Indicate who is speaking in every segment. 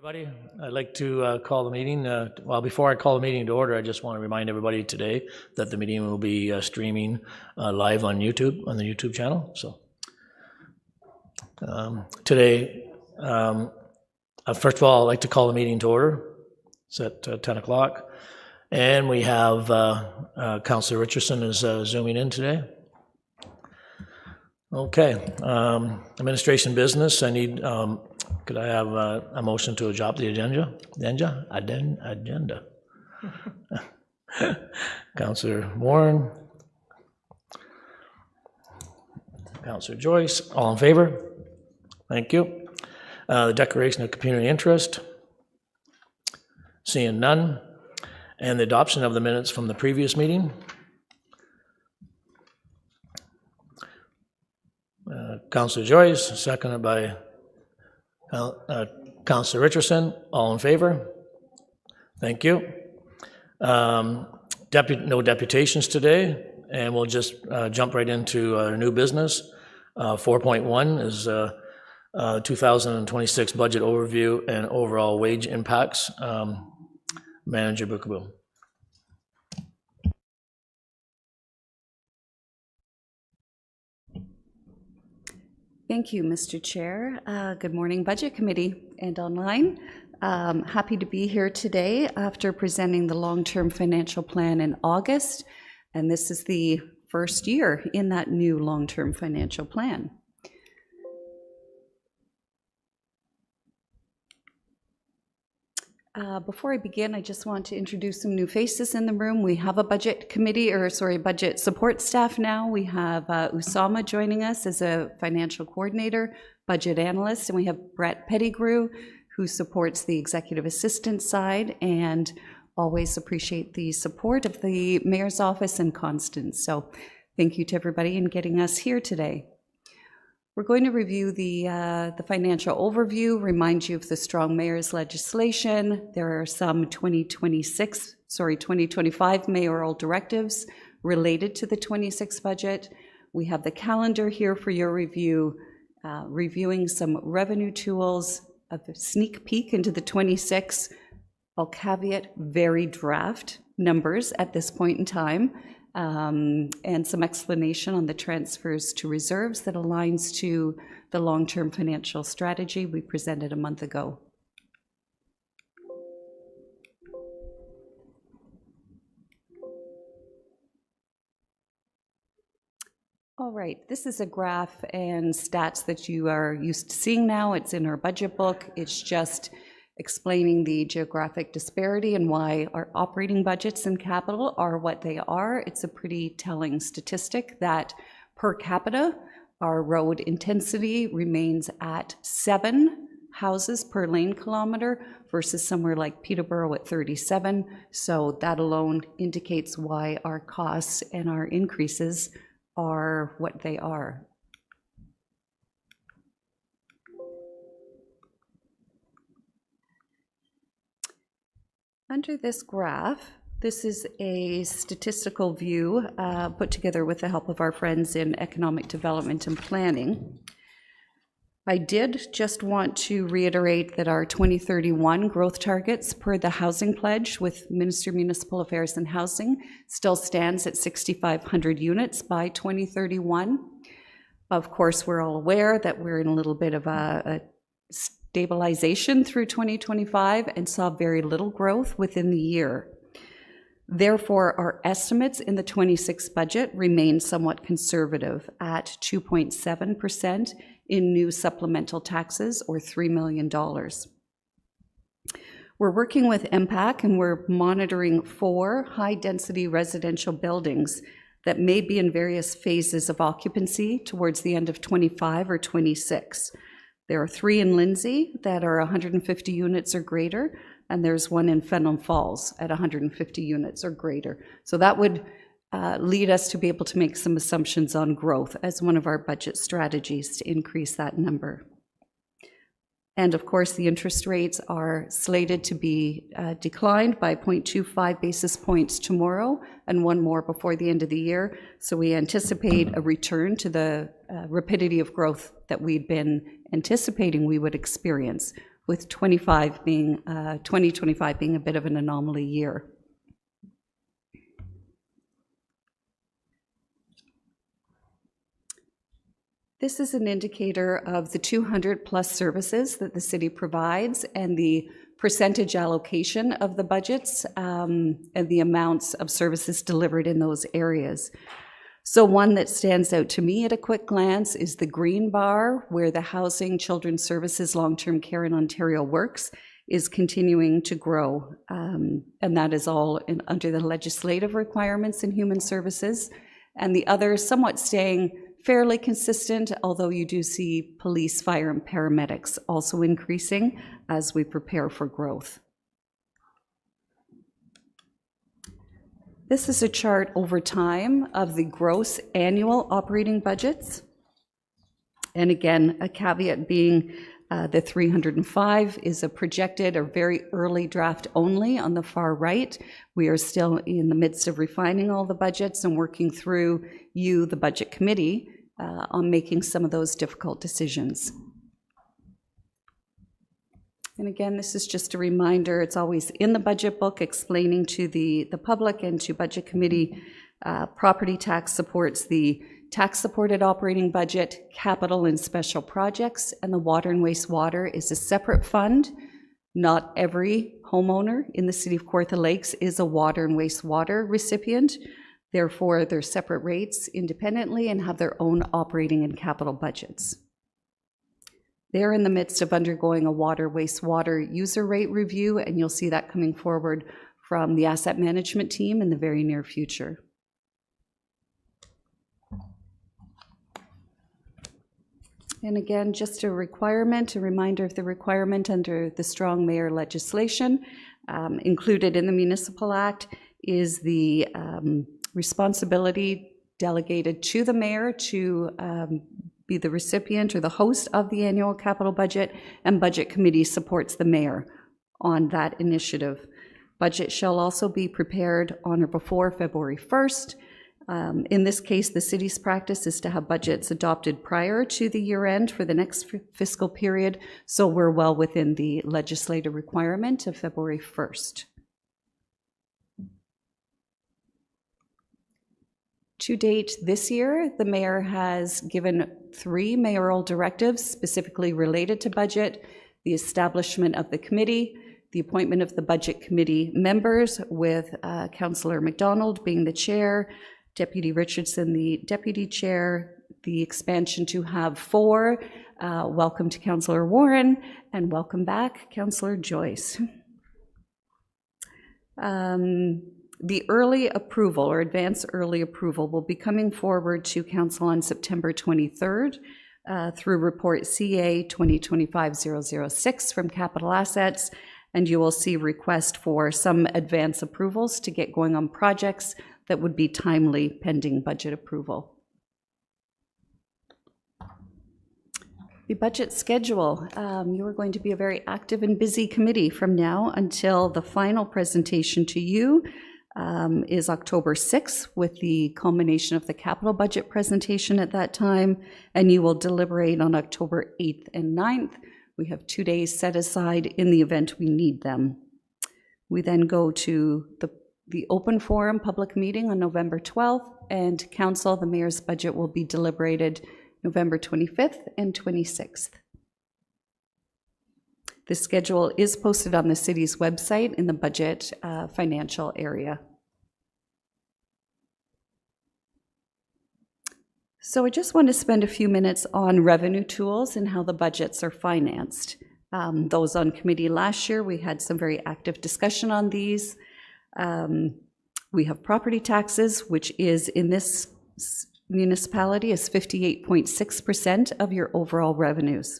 Speaker 1: Everybody, I'd like to call the meeting, well, before I call the meeting to order, I just want to remind everybody today that the meeting will be streaming live on YouTube, on the YouTube channel. So today, first of all, I'd like to call the meeting to order. It's at 10 o'clock. And we have Councillor Richardson is zooming in today. Okay, administration business. I need, could I have a motion to adopt the agenda? Agenda. Councillor Warren. Councillor Joyce, all in favor? Thank you. The declaration of community interest. Seeing none. And the adoption of the minutes from the previous meeting. Councillor Joyce, seconded by Councillor Richardson. All in favor? Thank you. No deputations today, and we'll just jump right into our new business. 4.1 is 2026 budget overview and overall wage impacts. Manager Bukabu.
Speaker 2: Thank you, Mr. Chair. Good morning, Budget Committee and online. Happy to be here today after presenting the long-term financial plan in August, and this is the first year in that new long-term financial plan. Before I begin, I just want to introduce some new faces in the room. We have a budget support staff now. We have Usama joining us as a financial coordinator, budget analyst, and we have Brett Pettigrew, who supports the executive assistant side, and always appreciate the support of the mayor's office and Constance. So thank you to everybody in getting us here today. We're going to review the financial overview, remind you of the strong mayor's legislation. There are some 2025 mayoral directives related to the 26 budget. We have the calendar here for your review, reviewing some revenue tools, a sneak peek into the 26. I'll caveat very draft numbers at this point in time. And some explanation on the transfers to reserves that aligns to the long-term financial strategy we presented a month ago. All right, this is a graph and stats that you are used to seeing now. It's in our budget book. It's just explaining the geographic disparity and why our operating budgets and capital are what they are. It's a pretty telling statistic that per capita, our road intensity remains at 7 houses per lane kilometer versus somewhere like Peterborough at 37. So that alone indicates why our costs and our increases are what they are. Under this graph, this is a statistical view put together with the help of our friends in Economic Development and Planning. I did just want to reiterate that our 2031 growth targets per the Housing Pledge with Minister of Municipal Affairs and Housing still stands at 6,500 units by 2031. Of course, we're all aware that we're in a little bit of a stabilization through 2025 and saw very little growth within the year. Therefore, our estimates in the 26 budget remain somewhat conservative at 2.7% in new supplemental taxes, or $3 million. We're working with MPAC and we're monitoring 4 high-density residential buildings that may be in various phases of occupancy towards the end of 25 or 26. There are 3 in Lindsay that are 150 units or greater, and there's 1 in Fenelon Falls at 150 units or greater. So that would lead us to be able to make some assumptions on growth as one of our budget strategies to increase that number. And of course, the interest rates are slated to be declined by 0.25 basis points tomorrow and 1 more before the end of the year. So we anticipate a return to the rapidity of growth that we'd been anticipating we would experience with 2025 being a bit of an anomaly year. This is an indicator of the 200+ services that the city provides and the percentage allocation of the budgets and the amounts of services delivered in those areas. So one that stands out to me at a quick glance is the green bar, where the Housing, Children's Services, Long-Term Care in Ontario Works is continuing to grow. And that is all under the legislative requirements in human services. And the other somewhat staying fairly consistent, although you do see police, fire, and paramedics also increasing as we prepare for growth. This is a chart over time of the gross annual operating budgets. And again, a caveat being the 305 is a projected or very early draft only on the far right. We are still in the midst of refining all the budgets and working through the Budget Committee, on making some of those difficult decisions. And again, this is just a reminder, it's always in the budget book explaining to the public and to Budget Committee, property tax supports the tax-supported operating budget, capital and special projects, and the water and wastewater is a separate fund. Not every homeowner in the city of Kawartha Lakes is a water and wastewater recipient. Therefore, they're separate rates independently and have their own operating and capital budgets. They're in the midst of undergoing a water wastewater user rate review, and you'll see that coming forward from the asset management team in the very near future. And again, just a reminder of the requirement under the Strong Mayor legislation. Included in the Municipal Act is the responsibility delegated to the mayor to be the recipient or the host of the annual capital budget, and Budget Committee supports the mayor on that initiative. Budget shall also be prepared on or before February 1st. In this case, the city's practice is to have budgets adopted prior to the year end for the next fiscal period, so we're well within the legislative requirement of February 1st. To date this year, the mayor has given 3 mayoral directives specifically related to budget: the establishment of the committee, the appointment of the Budget Committee members, with Councillor McDonald being the chair, Deputy Richardson the deputy chair, the expansion to have 4. Welcome to Councillor Warren, and welcome back, Councillor Joyce. The early approval or advance early approval will be coming forward to Council on September 23rd through report CA 2025-006 from Capital Assets, and you will see request for some advance approvals to get going on projects that would be timely pending budget approval. The budget schedule. You are going to be a very active and busy committee from now until the final presentation to you is October 6th, with the culmination of the capital budget presentation at that time, and you will deliberate on October 8th and 9th. We have 2 days set aside in the event we need them. We then go to the open forum public meeting on November 12th, and council, the mayor's budget will be deliberated November 25th and 26th. The schedule is posted on the city's website in the budget financial area. So I just want to spend a few minutes on revenue tools and how the budgets are financed. Those on committee last year, we had some very active discussion on these. We have property taxes, which is in this municipality is 58.6% of your overall revenues.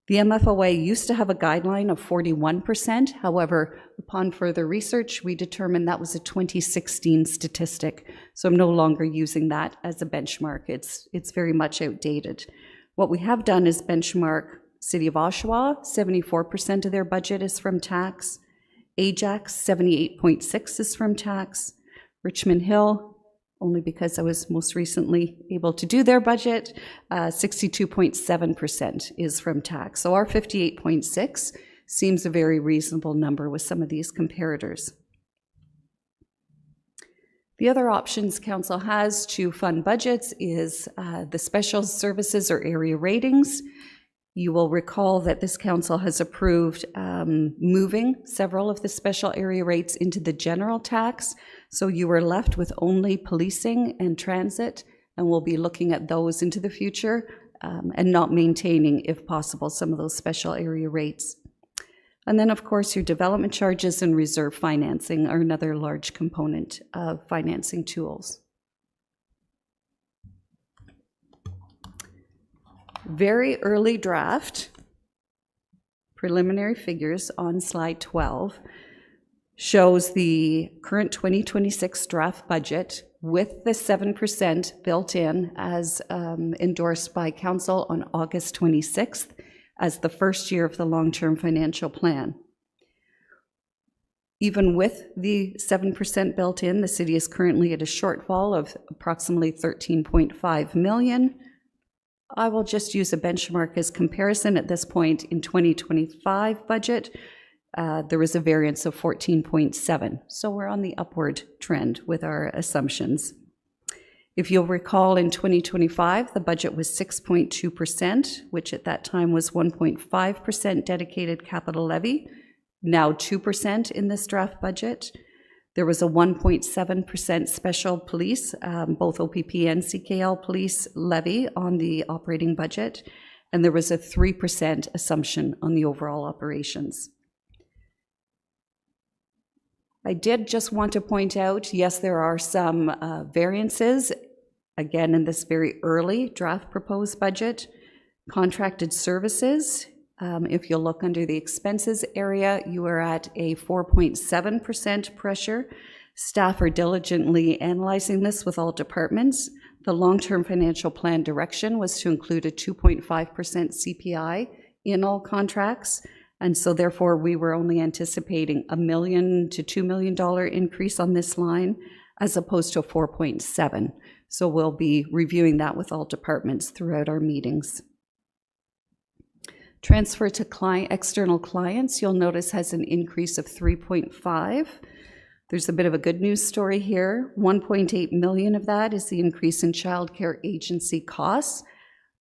Speaker 2: The MFOA used to have a guideline of 41%. However, upon further research, we determined that was a 2016 statistic. So I'm no longer using that as a benchmark. It's very much outdated. What we have done is benchmark City of Oshawa, 74% of their budget is from tax. Ajax, 78.6% is from tax. Richmond Hill, only because I was most recently able to do their budget. 62.7% is from tax. So our 58.6 seems a very reasonable number with some of these comparators. The other options Council has to fund budgets is the special services or area ratings. You will recall that this Council has approved moving several of the special area rates into the general tax. So you were left with only policing and transit, and we'll be looking at those into the future and not maintaining, if possible, some of those special area rates. And then, of course, your development charges and reserve financing are another large component of financing tools. Very early draft, preliminary figures on slide 12, shows the current 2026 draft budget with the 7% built in as endorsed by Council on August 26th as the first year of the long-term financial plan. Even with the 7% built in, the city is currently at a shortfall of approximately $13.5 million. I will just use a benchmark as comparison at this point. In 2025 budget, there was a variance of 14.7. So we're on the upward trend with our assumptions. If you'll recall, in 2025, the budget was 6.2%, which at that time was 1.5% dedicated capital levy, now 2% in this draft budget. There was a 1.7% special police, both OPP and CKL police levy on the operating budget, and there was a 3% assumption on the overall operations. I did just want to point out, yes, there are some variances, again, in this very early draft proposed budget. Contracted services, if you'll look under the expenses area, you are at a 4.7% pressure. Staff are diligently analyzing this with all departments. The long-term financial plan direction was to include a 2.5% CPI in all contracts. And so therefore, we were only anticipating $1 million to $2 million increase on this line, as opposed to a 4.7. So we'll be reviewing that with all departments throughout our meetings. Transfer to external clients, you'll notice, has an increase of 3.5. There's a bit of a good news story here. 1.8 million of that is the increase in childcare agency costs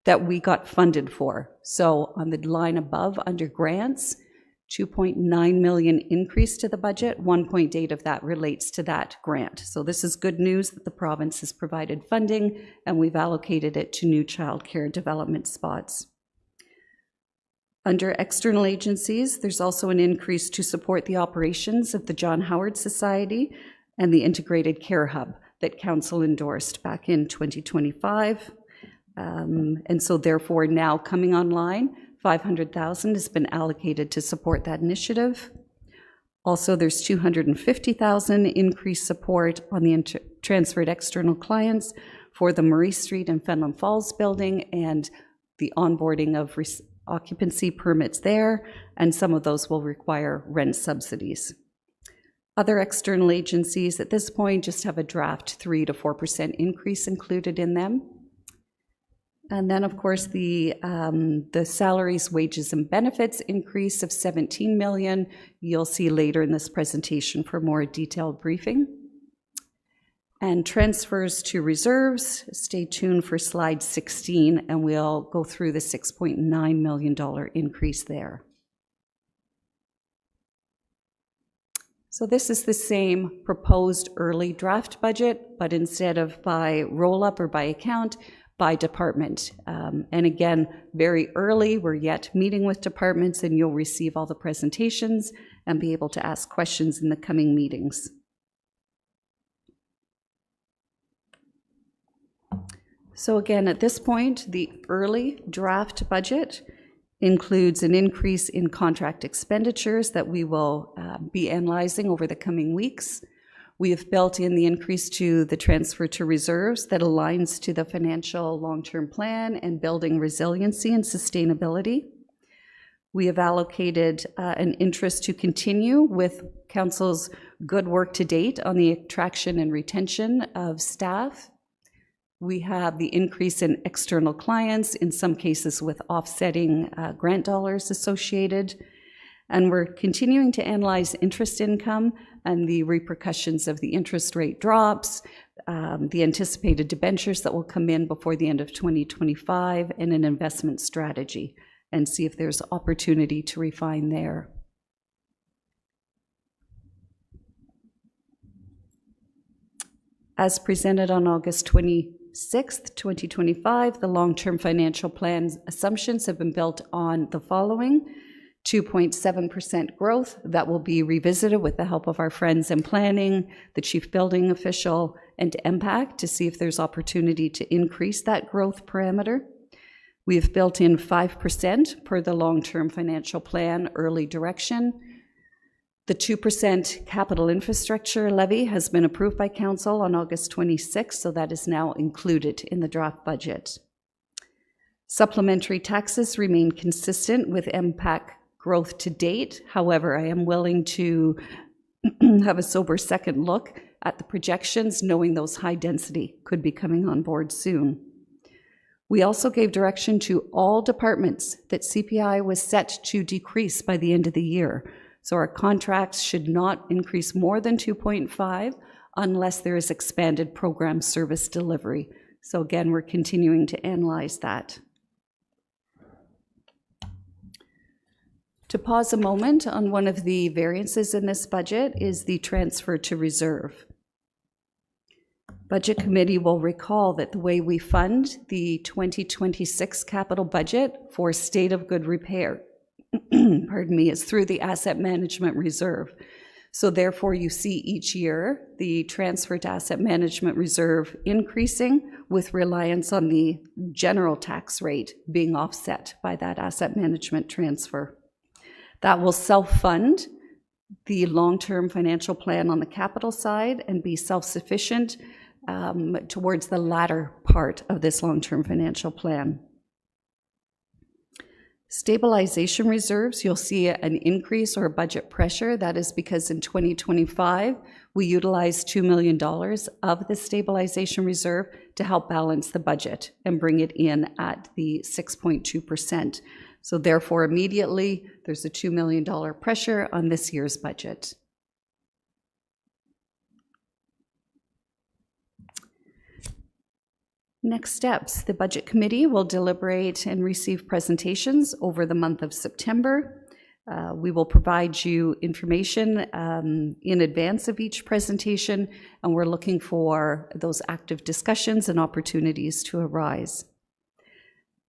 Speaker 2: that we got funded for. So on the line above under grants, 2.9 million increase to the budget, 1.8 of that relates to that grant. So this is good news that the province has provided funding and we've allocated it to new childcare development spots. Under external agencies, there's also an increase to support the operations of the John Howard Society and the Integrated Care Hub that Council endorsed back in 2025. And so therefore now coming online, $500,000 has been allocated to support that initiative. Also, there's $250,000 increased support on the transferred external clients for the Murray Street and Fenelon Falls building and the onboarding of occupancy permits there, and some of those will require rent subsidies. Other external agencies at this point just have a draft 3 to 4% increase included in them. And then, of course, the salaries, wages, and benefits increase of $17 million. You'll see later in this presentation for more detailed briefing. And transfers to reserves, stay tuned for slide 16, and we'll go through the $6.9 million increase there. So this is the same proposed early draft budget, but instead of by roll-up or by account, by department. And again, very early, we're yet meeting with departments, and you'll receive all the presentations and be able to ask questions in the coming meetings. So again, at this point, the early draft budget includes an increase in contract expenditures that we will be analyzing over the coming weeks. We have built in the increase to the transfer to reserves that aligns to the financial long-term plan and building resiliency and sustainability. We have allocated an interest to continue with council's good work to date on the attraction and retention of staff. We have the increase in external clients, in some cases with offsetting grant dollars associated. And we're continuing to analyze interest income and the repercussions of the interest rate drops, the anticipated debentures that will come in before the end of 2025, and an investment strategy, and see if there's opportunity to refine there. As presented on August 26th, 2025, the long-term financial plan assumptions have been built on the following: 2.7% growth that will be revisited with the help of our friends in planning, the chief building official, and MPAC to see if there's opportunity to increase that growth parameter. We have built in 5% per the long-term financial plan early direction. The 2% capital infrastructure levy has been approved by council on August 26th, so that is now included in the draft budget. Supplementary taxes remain consistent with MPAC growth to date. However, I am willing to have a sober second look at the projections, knowing those high density could be coming on board soon. We also gave direction to all departments that CPI was set to decrease by the end of the year. So our contracts should not increase more than 2.5 unless there is expanded program service delivery. So again, we're continuing to analyze that. To pause a moment on one of the variances in this budget is the transfer to reserve. Budget Committee will recall that the way we fund the 2026 capital budget for state of good repair, pardon me, is through the asset management reserve. So therefore you see each year the transfer to asset management reserve increasing with reliance on the general tax rate being offset by that asset management transfer. That will self-fund the long-term financial plan on the capital side and be self-sufficient towards the latter part of this long-term financial plan. Stabilization reserves, you'll see an increase or budget pressure. That is because in 2025, we utilized $2 million of the stabilization reserve to help balance the budget and bring it in at the 6.2%. So therefore, immediately, there's a $2 million pressure on this year's budget. Next steps, the Budget Committee will deliberate and receive presentations over the month of September. We will provide you information in advance of each presentation, and we're looking for those active discussions and opportunities to arise.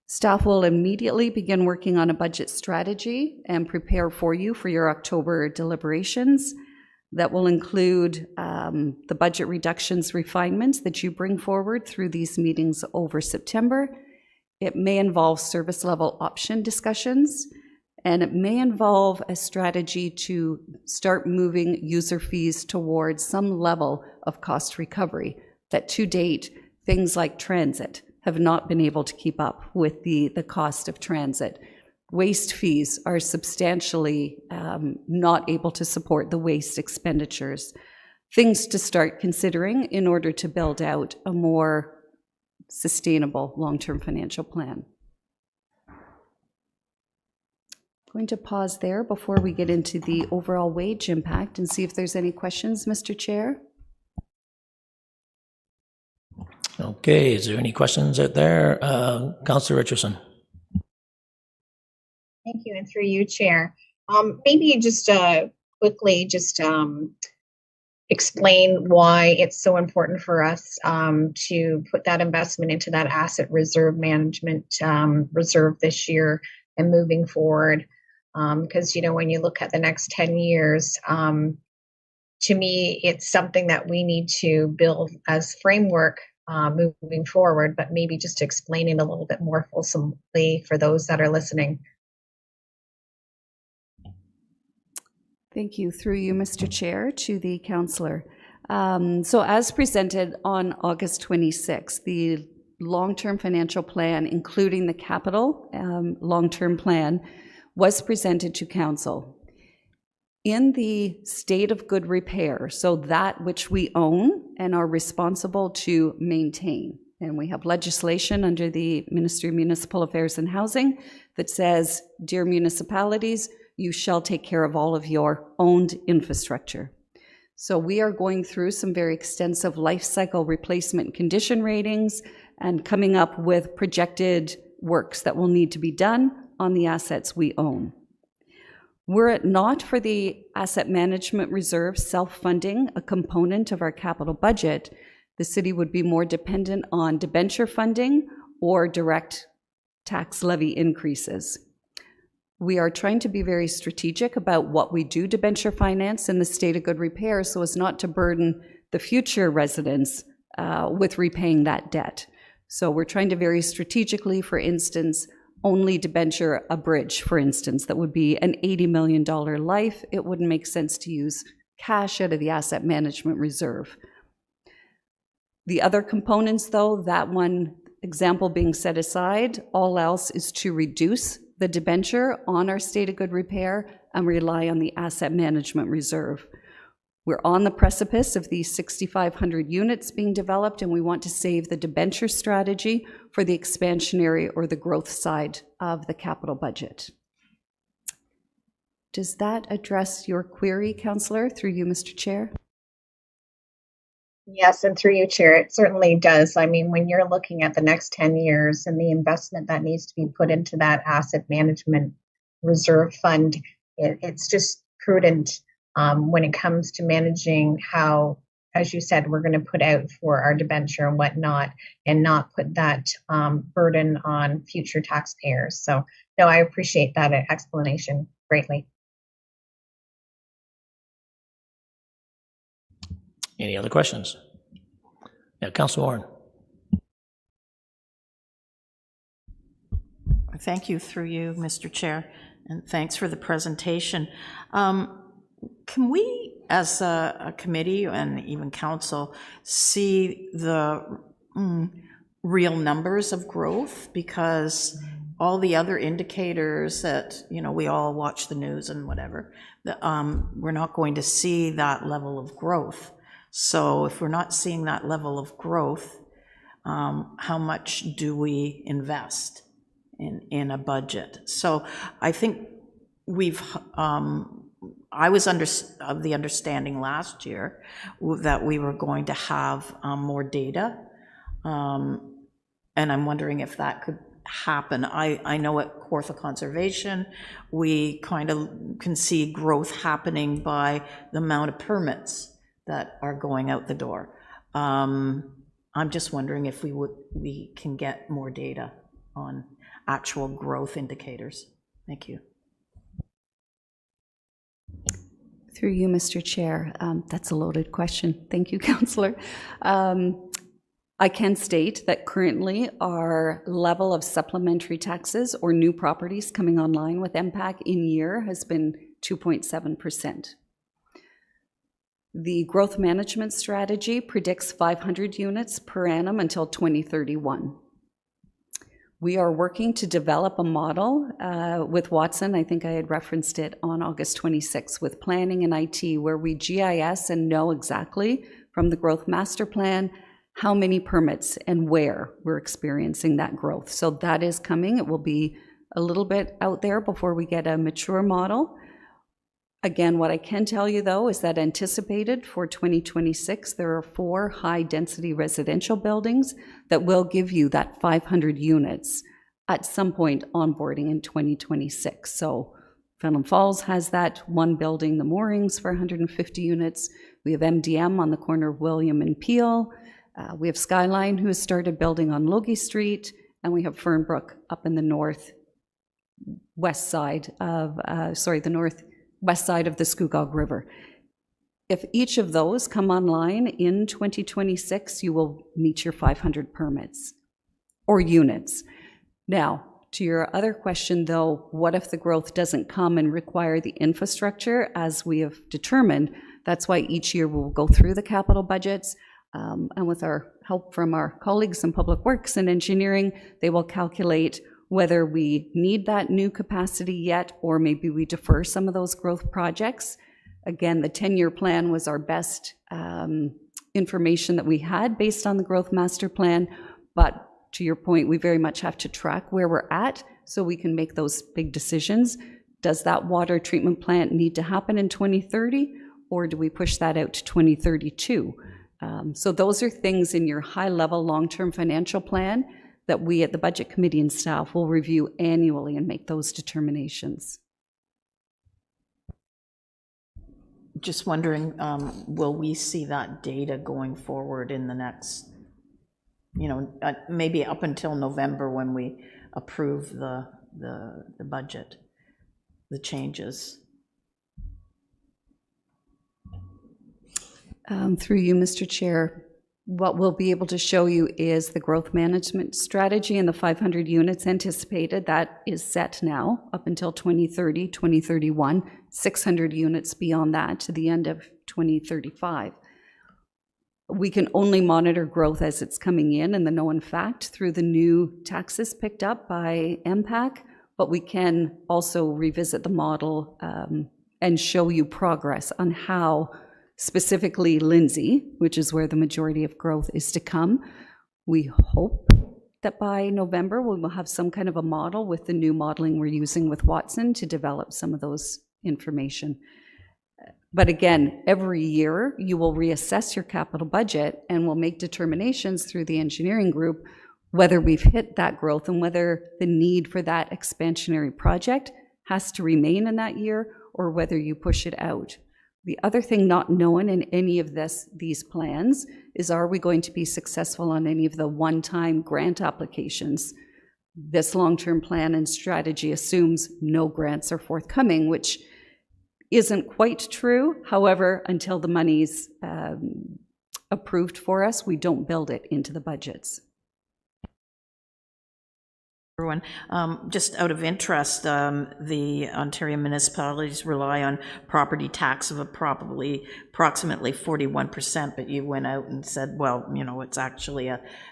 Speaker 2: Staff will immediately begin working on a budget strategy and prepare for you for your October deliberations. That will include the budget reductions refinements that you bring forward through these meetings over September. It may involve service level option discussions, and it may involve a strategy to start moving user fees towards some level of cost recovery that to date, things like transit have not been able to keep up with the cost of transit. Waste fees are substantially not able to support the waste expenditures. Things to start considering in order to build out a more sustainable long-term financial plan. Going to pause there before we get into the overall wage impact and see if there's any questions, Mr. Chair.
Speaker 1: Okay, is there any questions out there? Councillor Richardson.
Speaker 3: Thank you, and through you, Chair. Maybe just quickly explain why it's so important for us to put that investment into that asset reserve management reserve this year and moving forward. Because, you know, when you look at the next 10 years, to me, it's something that we need to build as framework moving forward, but maybe just explaining a little bit more fulsomely for those that are listening.
Speaker 2: Thank you. Through you, Mr. Chair, to the councillor. So as presented on August 26th, the long-term financial plan, including the capital long-term plan, was presented to council. In the state of good repair, so that which we own and are responsible to maintain. And we have legislation under the Ministry of Municipal Affairs and Housing that says, dear municipalities, you shall take care of all of your owned infrastructure. So we are going through some very extensive life cycle replacement condition ratings and coming up with projected works that will need to be done on the assets we own. Were it not for the asset management reserve self-funding a component of our capital budget, the city would be more dependent on debenture funding or direct tax levy increases. We are trying to be very strategic about what we do debenture finance in the state of good repair so as not to burden the future residents with repaying that debt. So we're trying to very strategically, for instance, only debenture a bridge, for instance, that would be an $80 million life. It wouldn't make sense to use cash out of the asset management reserve. The other components, though, that one example being set aside, all else is to reduce the debenture on our state of good repair and rely on the asset management reserve. We're on the precipice of these 6,500 units being developed, and we want to save the debenture strategy for the expansionary or the growth side of the capital budget. Does that address your query, Councillor, through you, Mr. Chair?
Speaker 3: Yes, and through you, Chair, it certainly does. I mean, when you're looking at the next 10 years and the investment that needs to be put into that asset management reserve fund, it's just prudent when it comes to managing how, as you said, we're going to put out for our debenture and whatnot, and not put that burden on future taxpayers. So, no, I appreciate that explanation greatly.
Speaker 1: Any other questions? Yeah, Councilor Warren.
Speaker 4: Thank you, through you, Mr. Chair, and thanks for the presentation. Can we, as a committee and even council, see the real numbers of growth? Because all the other indicators that, you know, we all watch the news and whatever, we're not going to see that level of growth. So if we're not seeing that level of growth, how much do we invest in a budget? So I think we've, I was of the understanding last year that we were going to have more data, and I'm wondering if that could happen. I know at Kawartha Conservation, we kind of can see growth happening by the amount of permits that are going out the door. I'm just wondering if we can get more data on actual growth indicators. Thank you.
Speaker 2: Through you, Mr. Chair. That's a loaded question. Thank you, Councillor. I can state that currently our level of supplementary taxes or new properties coming online with MPAC in year has been 2.7%. The growth management strategy predicts 500 units per annum until 2031. We are working to develop a model with Watson. I think I had referenced it on August 26th with planning and IT, where we GIS and know exactly from the growth master plan how many permits and where we're experiencing that growth. So that is coming. It will be a little bit out there before we get a mature model. Again, what I can tell you, though, is that anticipated for 2026, there are 4 high-density residential buildings that will give you that 500 units at some point onboarding in 2026. So Fenelon Falls has that one building, the Moorings, for 150 units. We have MDM on the corner of William and Peel. We have Skyline, who has started building on Logie Street. And we have Fernbrook up in the northwest side of, the northwest side of the Scugog River. If each of those come online in 2026, you will meet your 500 permits or units. Now, to your other question, though, what if the growth doesn't come and require the infrastructure as we have determined? That's why each year we'll go through the capital budgets, and with our help from our colleagues in Public Works and Engineering, they will calculate whether we need that new capacity yet, or maybe we defer some of those growth projects. Again, the 10-year plan was our best information that we had based on the growth master plan, but to your point, we very much have to track where we're at so we can make those big decisions. Does that water treatment plant need to happen in 2030, or do we push that out to 2032? So those are things in your high-level long-term financial plan that we at the Budget Committee and staff will review annually and make those determinations.
Speaker 4: Just wondering, will we see that data going forward in the next, maybe up until November when we approve the budget, the changes?
Speaker 2: Through you, Mr. Chair, what we'll be able to show you is the growth management strategy and the 500 units anticipated. That is set now up until 2030, 2031, 600 units beyond that to the end of 2035. We can only monitor growth as it's coming in and the known fact through the new taxes picked up by MPAC, but we can also revisit the model and show you progress on how specifically Lindsay, which is where the majority of growth is to come. We hope that by November we will have some kind of a model with the new modeling we're using with Watson to develop some of those information. But again, every year you will reassess your capital budget and will make determinations through the engineering group whether we've hit that growth and whether the need for that expansionary project has to remain in that year or whether you push it out. The other thing not known in any of these plans is, are we going to be successful on any of the one-time grant applications? This long-term plan and strategy assumes no grants are forthcoming, which isn't quite true. However, until the money's approved for us, we don't build it into the budgets.
Speaker 4: Everyone, just out of interest, the Ontario municipalities rely on property tax of approximately 41%, but you went out and said, well, it's actually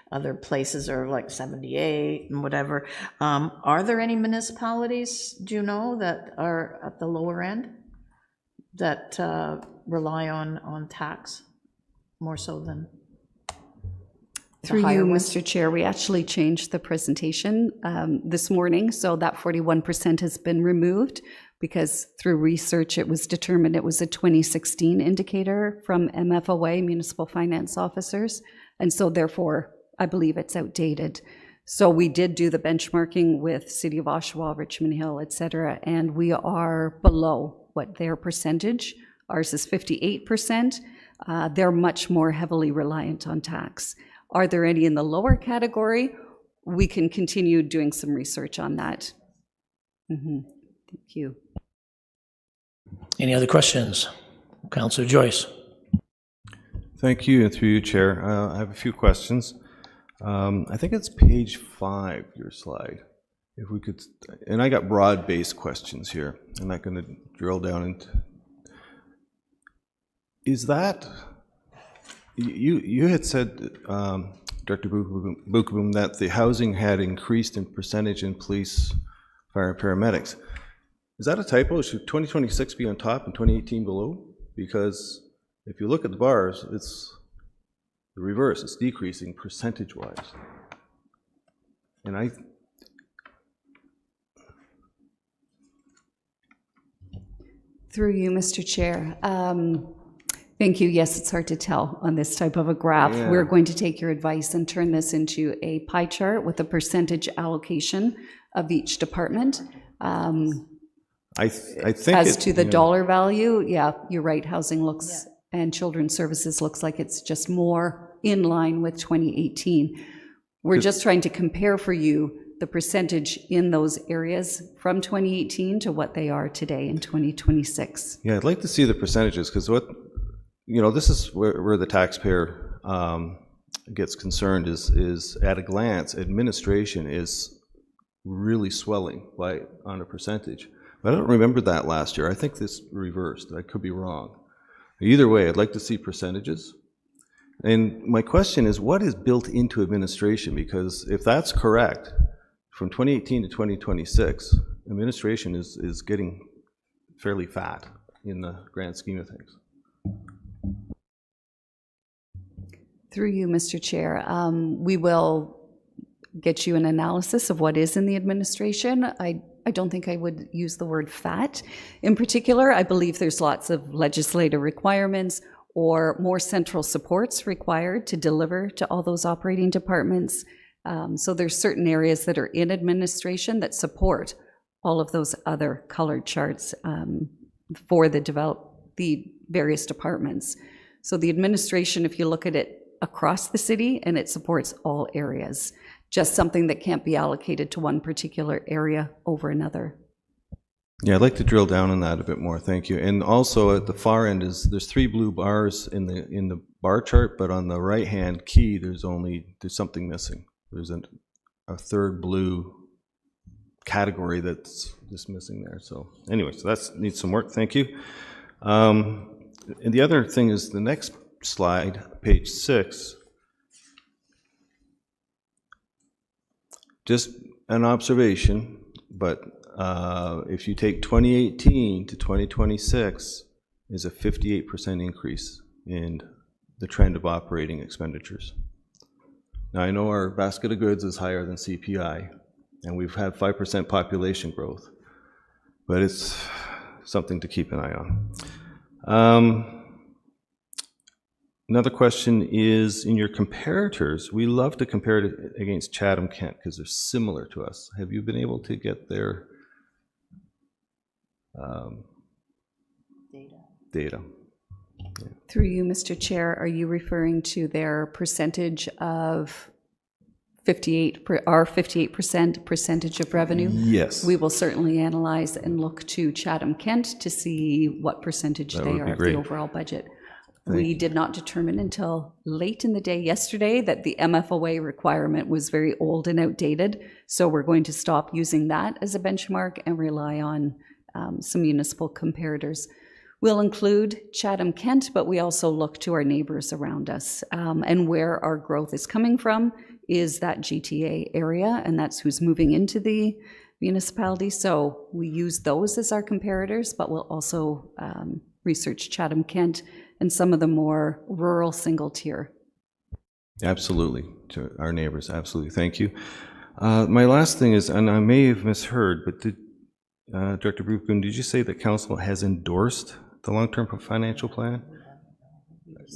Speaker 4: other places are like 78 and whatever. Are there any municipalities, do you know, that are at the lower end that rely on tax more so than?
Speaker 2: Through you, Mr. Chair, we actually changed the presentation this morning, so that 41% has been removed because through research it was determined it was a 2016 indicator from MFOA, Municipal Finance Officers, and so therefore I believe it's outdated. So we did do the benchmarking with City of Oshawa, Richmond Hill, et cetera, and we are below what their percentage. Ours is 58%. They're much more heavily reliant on tax. Are there any in the lower category? We can continue doing some research on that. Thank you.
Speaker 1: Any other questions? Councillor Joyce.
Speaker 5: Thank you, and through you, Chair. I have a few questions. I think it's page 5, your slide. If we could, and I got broad-based questions here. I'm not going to drill down into. Is that? You had said, Director Bukaboom, that the housing had increased in percentage in police, fire, and paramedics. Is that a typo? Should 2026 be on top and 2018 below? Because if you look at the bars, it's the reverse. It's decreasing percentage-wise. And
Speaker 2: Through you, Mr. Chair. Thank you. Yes, it's hard to tell on this type of a graph. Yeah. We're going to take your advice and turn this into a pie chart with a percentage allocation of each department.
Speaker 5: I think
Speaker 2: as to the dollar value, yeah, you're right. Housing looks and children's services looks like it's just more in line with 2018. We're just trying to compare for you the percentage in those areas from 2018 to what they are today in 2026.
Speaker 5: Yeah, I'd like to see the percentages because this is where the taxpayer gets concerned is at a glance, administration is really swelling on a percentage. But I don't remember that last year. I think this reversed. I could be wrong. Either way, I'd like to see percentages. And my question is, what is built into administration? Because if that's correct, from 2018 to 2026, administration is getting fairly fat in the grand scheme of things.
Speaker 2: Through you, Mr. Chair, we will get you an analysis of what is in the administration. I don't think I would use the word fat. In particular, I believe there's lots of legislative requirements or more central supports required to deliver to all those operating departments. So there's certain areas that are in administration that support all of those other colored charts for the various departments. So the administration, if you look at it across the city, and it supports all areas, just something that can't be allocated to one particular area over another.
Speaker 5: Yeah, I'd like to drill down on that a bit more, thank you. And also at the far end there's 3 blue bars in the bar chart, but on the right-hand key, there's something missing. There's a third blue category that's just missing there. So anyway, so that needs some work, thank you. And the other thing is the next slide, page 6. Just an observation, but if you take 2018 to 2026, is a 58% increase in the trend of operating expenditures. Now, I know our basket of goods is higher than CPI, and we've had 5% population growth, but it's something to keep an eye on. Another question is, in your comparators, we love to compare it against Chatham-Kent because they're similar to us. Have you been able to get their data? Yeah.
Speaker 2: Through you, Mr. Chair, are you referring to their percentage of 58% percentage of revenue?
Speaker 5: Yes.
Speaker 2: We will certainly analyze and look to Chatham-Kent to see what percentage they are of the overall budget. We did not determine until late in the day yesterday that the MFOA requirement was very old and outdated, so we're going to stop using that as a benchmark and rely on some municipal comparators. We'll include Chatham-Kent, but we also look to our neighbors around us, and where our growth is coming from is that GTA area, and that's who's moving into the municipality, so we use those as our comparators, but we'll also research Chatham-Kent and some of the more rural single tier.
Speaker 5: Absolutely, to our neighbors, absolutely. Thank you. My last thing is, and I may have misheard, but Director Bookboom, did you say that council has endorsed the long-term financial plan?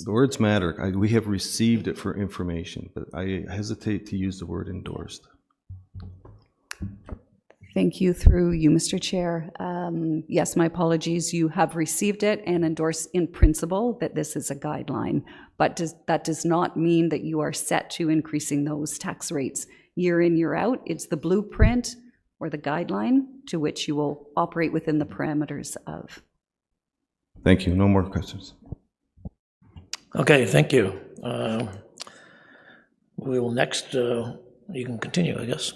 Speaker 5: The words matter. We have received it for information, but I hesitate to use the word endorsed.
Speaker 2: Thank you. Through you, Mr. Chair. Yes, my apologies. You have received it and endorsed in principle that this is a guideline, but that does not mean that you are set to increasing those tax rates year in, year out. It's the blueprint or the guideline to which you will operate within the parameters of.
Speaker 5: Thank you. No more questions.
Speaker 1: Okay, thank you. We will next, you can continue, I guess.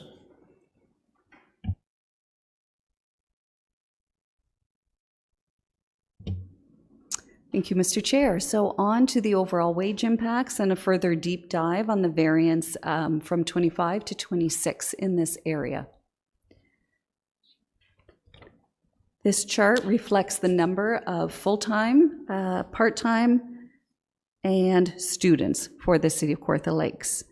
Speaker 2: Thank you, Mr. Chair. So on to the overall wage impacts and a further deep dive on the variance from 25 to 26 in this area. This chart reflects the number of full-time, part-time, and students for the City of Kawartha Lakes.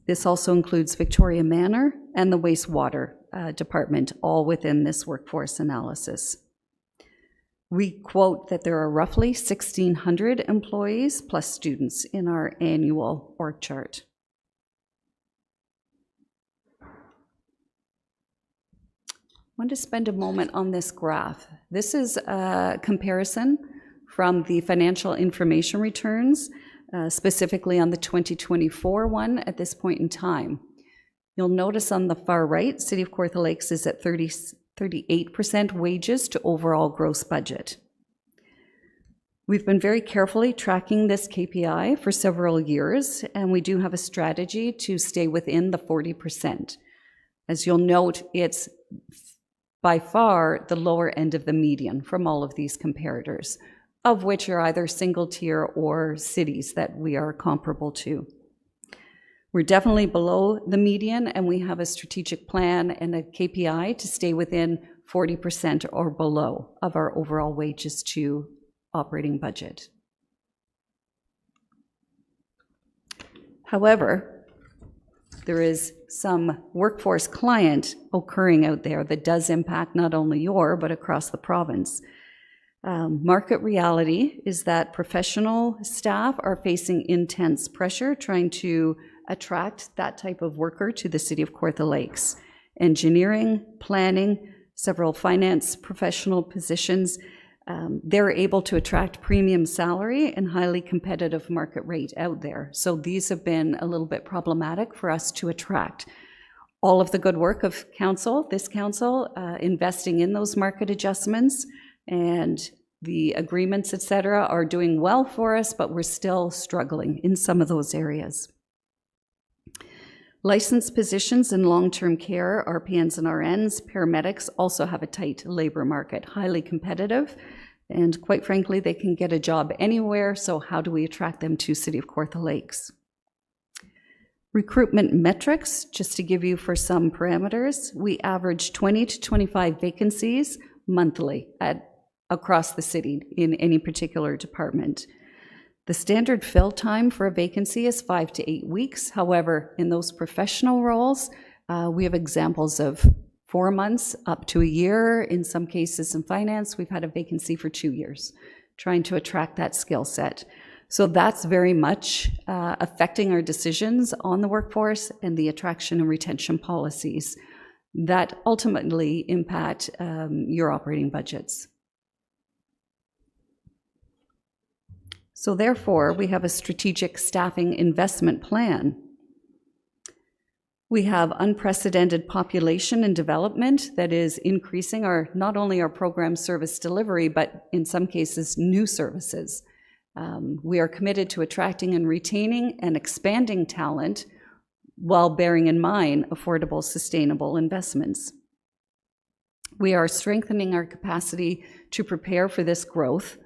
Speaker 2: This also includes Victoria Manor and the wastewater department, all within this workforce analysis. We quote that there are roughly 1,600 employees plus students in our annual org chart. I want to spend a moment on this graph. This is a comparison from the financial information returns, specifically on the 2024 one at this point in time. You'll notice on the far right, City of Kawartha Lakes is at 38% wages to overall gross budget. We've been very carefully tracking this KPI for several years, and we do have a strategy to stay within the 40%. As you'll note, it's by far the lower end of the median from all of these comparators, of which are either single tier or cities that we are comparable to. We're definitely below the median, and we have a strategic plan and a KPI to stay within 40% or below of our overall wages to operating budget. However, there is some workforce client occurring out there that does impact not only your, but across the province. Market reality is that professional staff are facing intense pressure trying to attract that type of worker to the City of Kawartha Lakes. Engineering, planning, several finance professional positions, they're able to attract premium salary and highly competitive market rate out there. So these have been a little bit problematic for us to attract. All of the good work of this council, investing in those market adjustments and the agreements, et cetera, are doing well for us, but we're still struggling in some of those areas. Licensed positions in long-term care, RPNs and RNs, paramedics also have a tight labor market, highly competitive, and quite frankly, they can get a job anywhere, so how do we attract them to City of Kawartha Lakes? Recruitment metrics, just to give you for some parameters, we average 20 to 25 vacancies monthly across the city in any particular department. The standard fill time for a vacancy is 5 to 8 weeks. However, in those professional roles, we have examples of 4 months up to a year. In some cases in finance, we've had a vacancy for 2 years, trying to attract that skill set. So that's very much affecting our decisions on the workforce and the attraction and retention policies that ultimately impact your operating budgets. So therefore, we have a strategic staffing investment plan. We have unprecedented population and development that is increasing not only our program service delivery, but in some cases, new services. We are committed to attracting and retaining and expanding talent while bearing in mind affordable, sustainable investments. We are strengthening our capacity to prepare for this growth.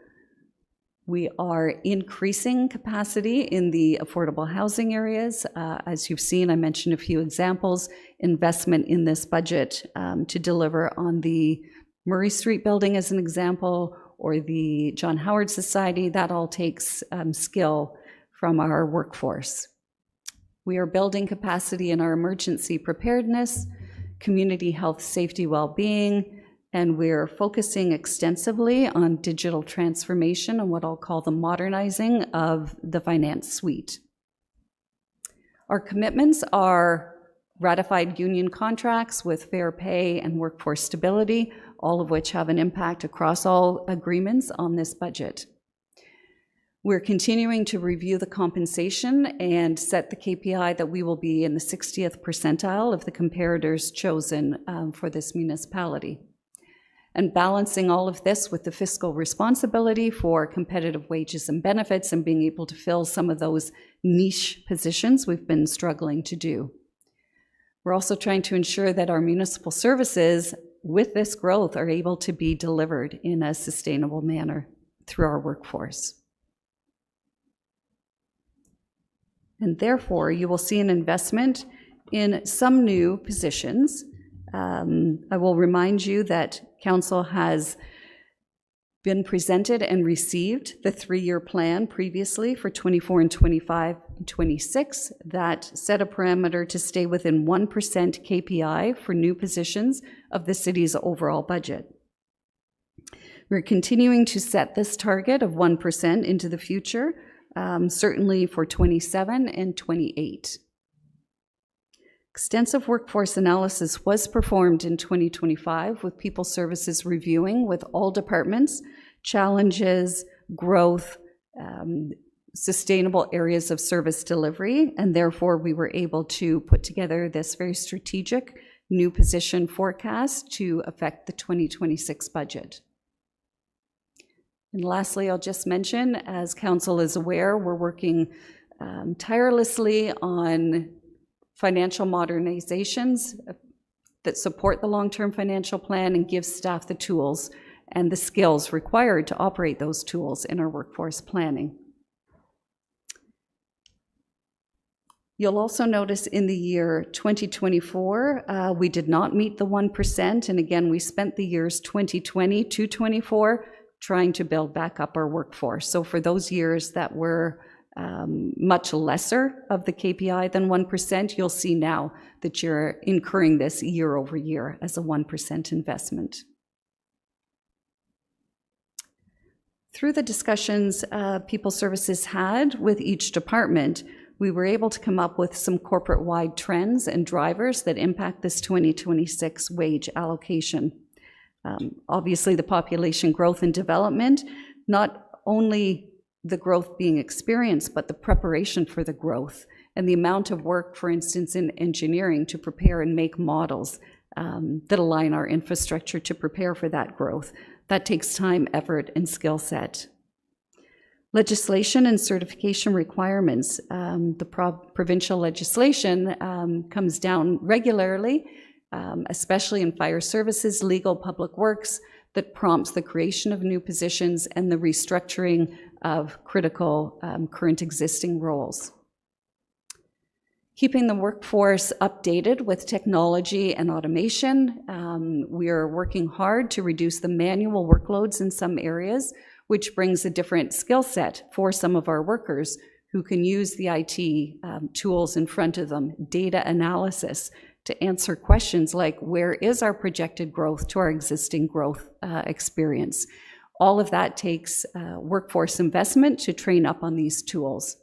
Speaker 2: We are increasing capacity in the affordable housing areas. As you've seen, I mentioned a few examples, investment in this budget to deliver on the Murray Street building as an example, or the John Howard Society. That all takes skill from our workforce. We are building capacity in our emergency preparedness, community health, safety, well-being, and we're focusing extensively on digital transformation and what I'll call the modernizing of the finance suite. Our commitments are ratified union contracts with fair pay and workforce stability, all of which have an impact across all agreements on this budget. We're continuing to review the compensation and set the KPI that we will be in the 60th percentile of the comparators chosen for this municipality. And balancing all of this with the fiscal responsibility for competitive wages and benefits and being able to fill some of those niche positions we've been struggling to do. We're also trying to ensure that our municipal services with this growth are able to be delivered in a sustainable manner through our workforce. And therefore, you will see an investment in some new positions. I will remind you that Council has been presented and received the 3-year plan previously for 24 and 25 and 26 that set a parameter to stay within 1% KPI for new positions of the city's overall budget. We're continuing to set this target of 1% into the future, certainly for 27 and 28. Extensive workforce analysis was performed in 2025 with People Services reviewing with all departments challenges, growth, sustainable areas of service delivery, and therefore we were able to put together this very strategic new position forecast to affect the 2026 budget. And lastly, I'll just mention, as Council is aware, we're working tirelessly on financial modernizations that support the long-term financial plan and give staff the tools and the skills required to operate those tools in our workforce planning. You'll also notice in the year 2024, we did not meet the 1%. And again, we spent the years 2020 to 24 trying to build back up our workforce. So for those years that were much lesser of the KPI than 1%, you'll see now that you're incurring this year over year as a 1% investment. Through the discussions People Services had with each department, we were able to come up with some corporate-wide trends and drivers that impact this 2026 wage allocation. Obviously, the population growth and development, not only the growth being experienced, but the preparation for the growth and the amount of work, for instance, in engineering to prepare and make models that align our infrastructure to prepare for that growth. That takes time, effort, and skill set. Legislation and certification requirements. The provincial legislation comes down regularly, especially in fire services, legal, public works, that prompts the creation of new positions and the restructuring of critical current existing roles. Keeping the workforce updated with technology and automation. We are working hard to reduce the manual workloads in some areas, which brings a different skill set for some of our workers who can use the IT tools in front of them, data analysis, to answer questions like, where is our projected growth to our existing growth experience? All of that takes workforce investment to train up on these tools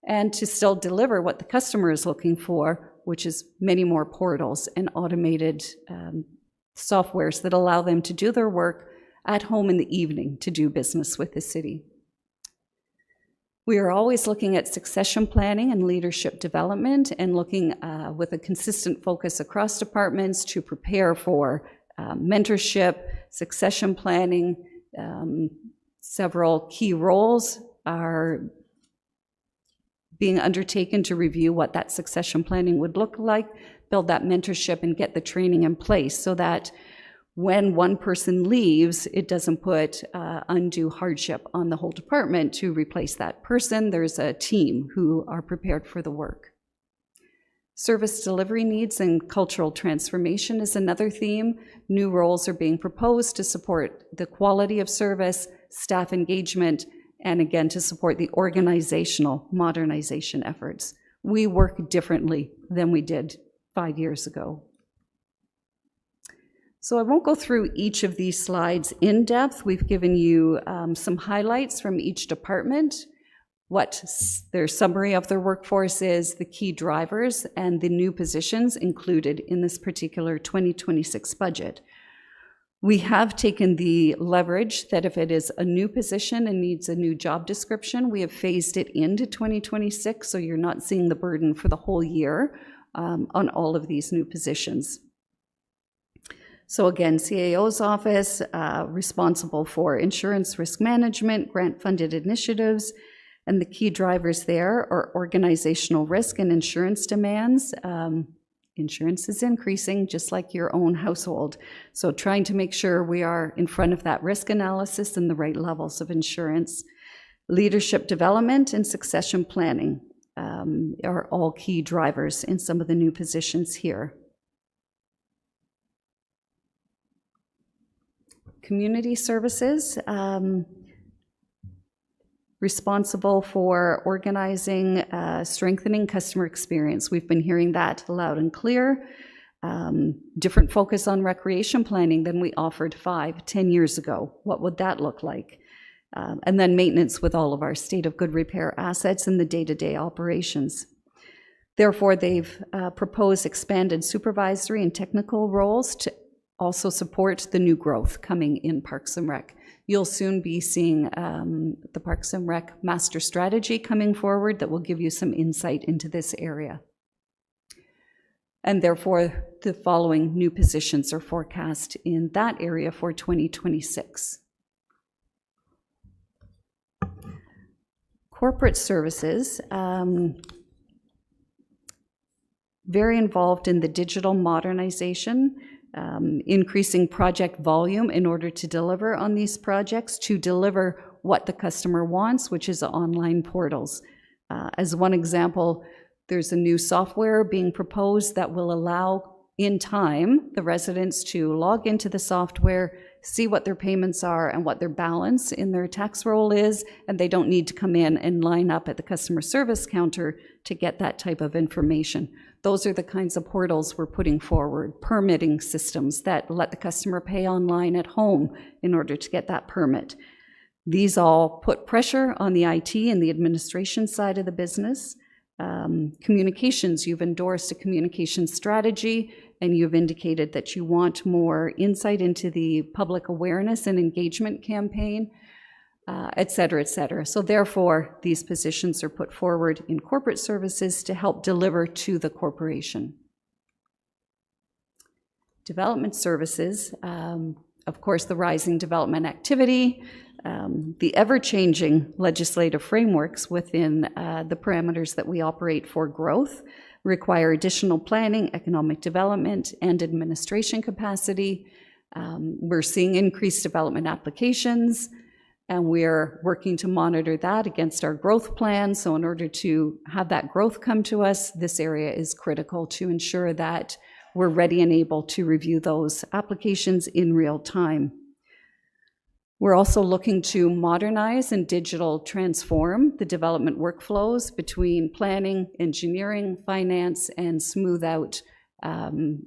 Speaker 2: and to still deliver what the customer is looking for, which is many more portals and automated softwares that allow them to do their work at home in the evening to do business with the city. We are always looking at succession planning and leadership development and looking with a consistent focus across departments to prepare for mentorship, succession planning. Several key roles are being undertaken to review what that succession planning would look like, build that mentorship and get the training in place so that when one person leaves, it doesn't put undue hardship on the whole department to replace that person. There's a team who are prepared for the work. Service delivery needs and cultural transformation is another theme. New roles are being proposed to support the quality of service, staff engagement, and again, to support the organizational modernization efforts. We work differently than we did 5 years ago. So I won't go through each of these slides in depth. We've given you some highlights from each department, what their summary of their workforce is, the key drivers, and the new positions included in this particular 2026 budget. We have taken the leverage that if it is a new position and needs a new job description, we have phased it into 2026, so you're not seeing the burden for the whole year on all of these new positions. So again, CAO's office, responsible for insurance risk management, grant-funded initiatives, and the key drivers there are organizational risk and insurance demands. Insurance is increasing, just like your own household. So trying to make sure we are in front of that risk analysis and the right levels of insurance. Leadership development and succession planning are all key drivers in some of the new positions here. Community services, responsible for organizing, strengthening customer experience. We've been hearing that loud and clear. Different focus on recreation planning than we offered 5-10 years ago. What would that look like? And then maintenance with all of our state of good repair assets and the day-to-day operations. Therefore, they've proposed expanded supervisory and technical roles to also support the new growth coming in Parks and Rec. You'll soon be seeing the Parks and Rec master strategy coming forward that will give you some insight into this area. And therefore, the following new positions are forecast in that area for 2026. Corporate services, very involved in the digital modernization, increasing project volume in order to deliver on these projects, to deliver what the customer wants, which is online portals. As one example, There's a new software being proposed that will allow, in time, the residents to log into the software, see what their payments are and what their balance in their tax roll is, and they don't need to come in and line up at the customer service counter to get that type of information. Those are the kinds of portals we're putting forward, permitting systems that let the customer pay online at home in order to get that permit. These all put pressure on the IT and the administration side of the business. Communications, you've endorsed a communication strategy, and you've indicated that you want more insight into the public awareness and engagement campaign, et cetera, et cetera. So therefore, these positions are put forward in corporate services to help deliver to the corporation. Development services, of course, the rising development activity, the ever-changing legislative frameworks within the parameters that we operate for growth require additional planning, economic development, and administration capacity. We're seeing increased development applications, and we're working to monitor that against our growth plan. So in order to have that growth come to us, this area is critical to ensure that we're ready and able to review those applications in real time. We're also looking to modernize and digital transform the development workflows between planning, engineering, finance, and smooth out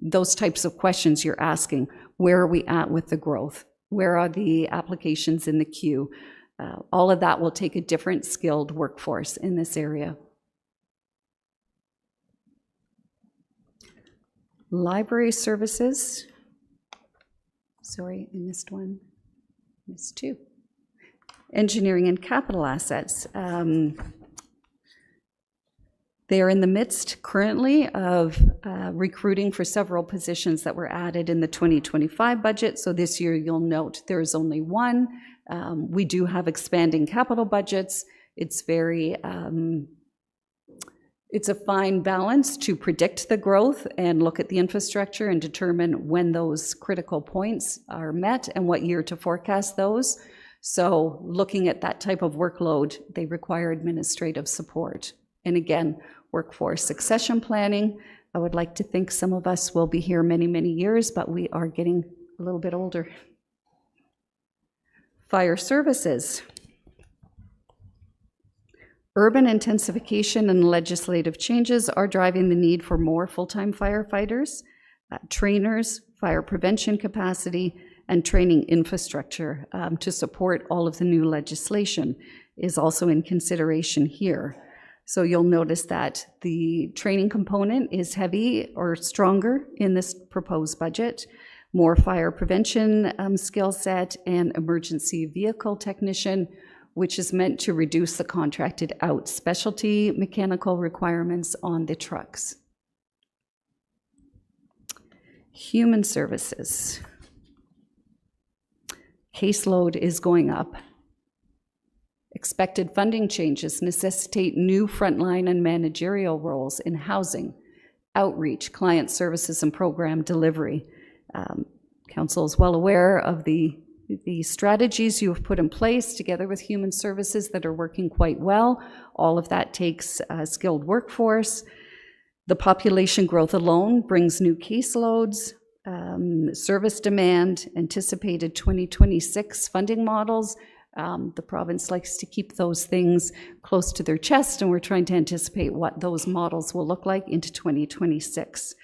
Speaker 2: those types of questions you're asking. Where are we at with the growth? Where are the applications in the queue? All of that will take a different skilled workforce in this area. Library services. Sorry, I missed one. Missed two. Engineering and capital assets. They are in the midst currently of recruiting for several positions that were added in the 2025 budget. So this year, you'll note there is only one. We do have expanding capital budgets. It's very, it's a fine balance to predict the growth and look at the infrastructure and determine when those critical points are met and what year to forecast those. So looking at that type of workload, they require administrative support. And again, workforce succession planning. I would like to think some of us will be here many, many years, but we are getting a little bit older. Fire services. Urban intensification and legislative changes are driving the need for more full-time firefighters, trainers, fire prevention capacity, and training infrastructure to support all of the new legislation is also in consideration here. So you'll notice that the training component is heavy or stronger in this proposed budget. More fire prevention skill set and emergency vehicle technician, which is meant to reduce the contracted out specialty mechanical requirements on the trucks. Human services. Caseload is going up. Expected funding changes necessitate new frontline and managerial roles in housing, outreach, client services, and program delivery. Council is well aware of the strategies you have put in place together with human services that are working quite well. All of that takes a skilled workforce. The population growth alone brings new caseloads, service demand, anticipated 2026 funding models. The province likes to keep those things close to their chest, and we're trying to anticipate what those models will look like into 2026.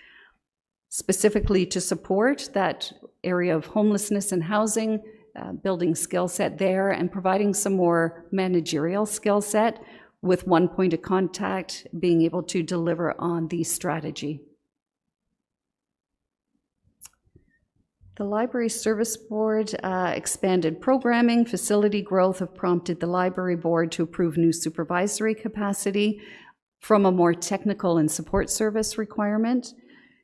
Speaker 2: Specifically to support that area of homelessness and housing, building skill set there, and providing some more managerial skill set with one point of contact, being able to deliver on the strategy. The Library Service Board expanded programming, facility growth have prompted the Library Board to approve new supervisory capacity from a more technical and support service requirement.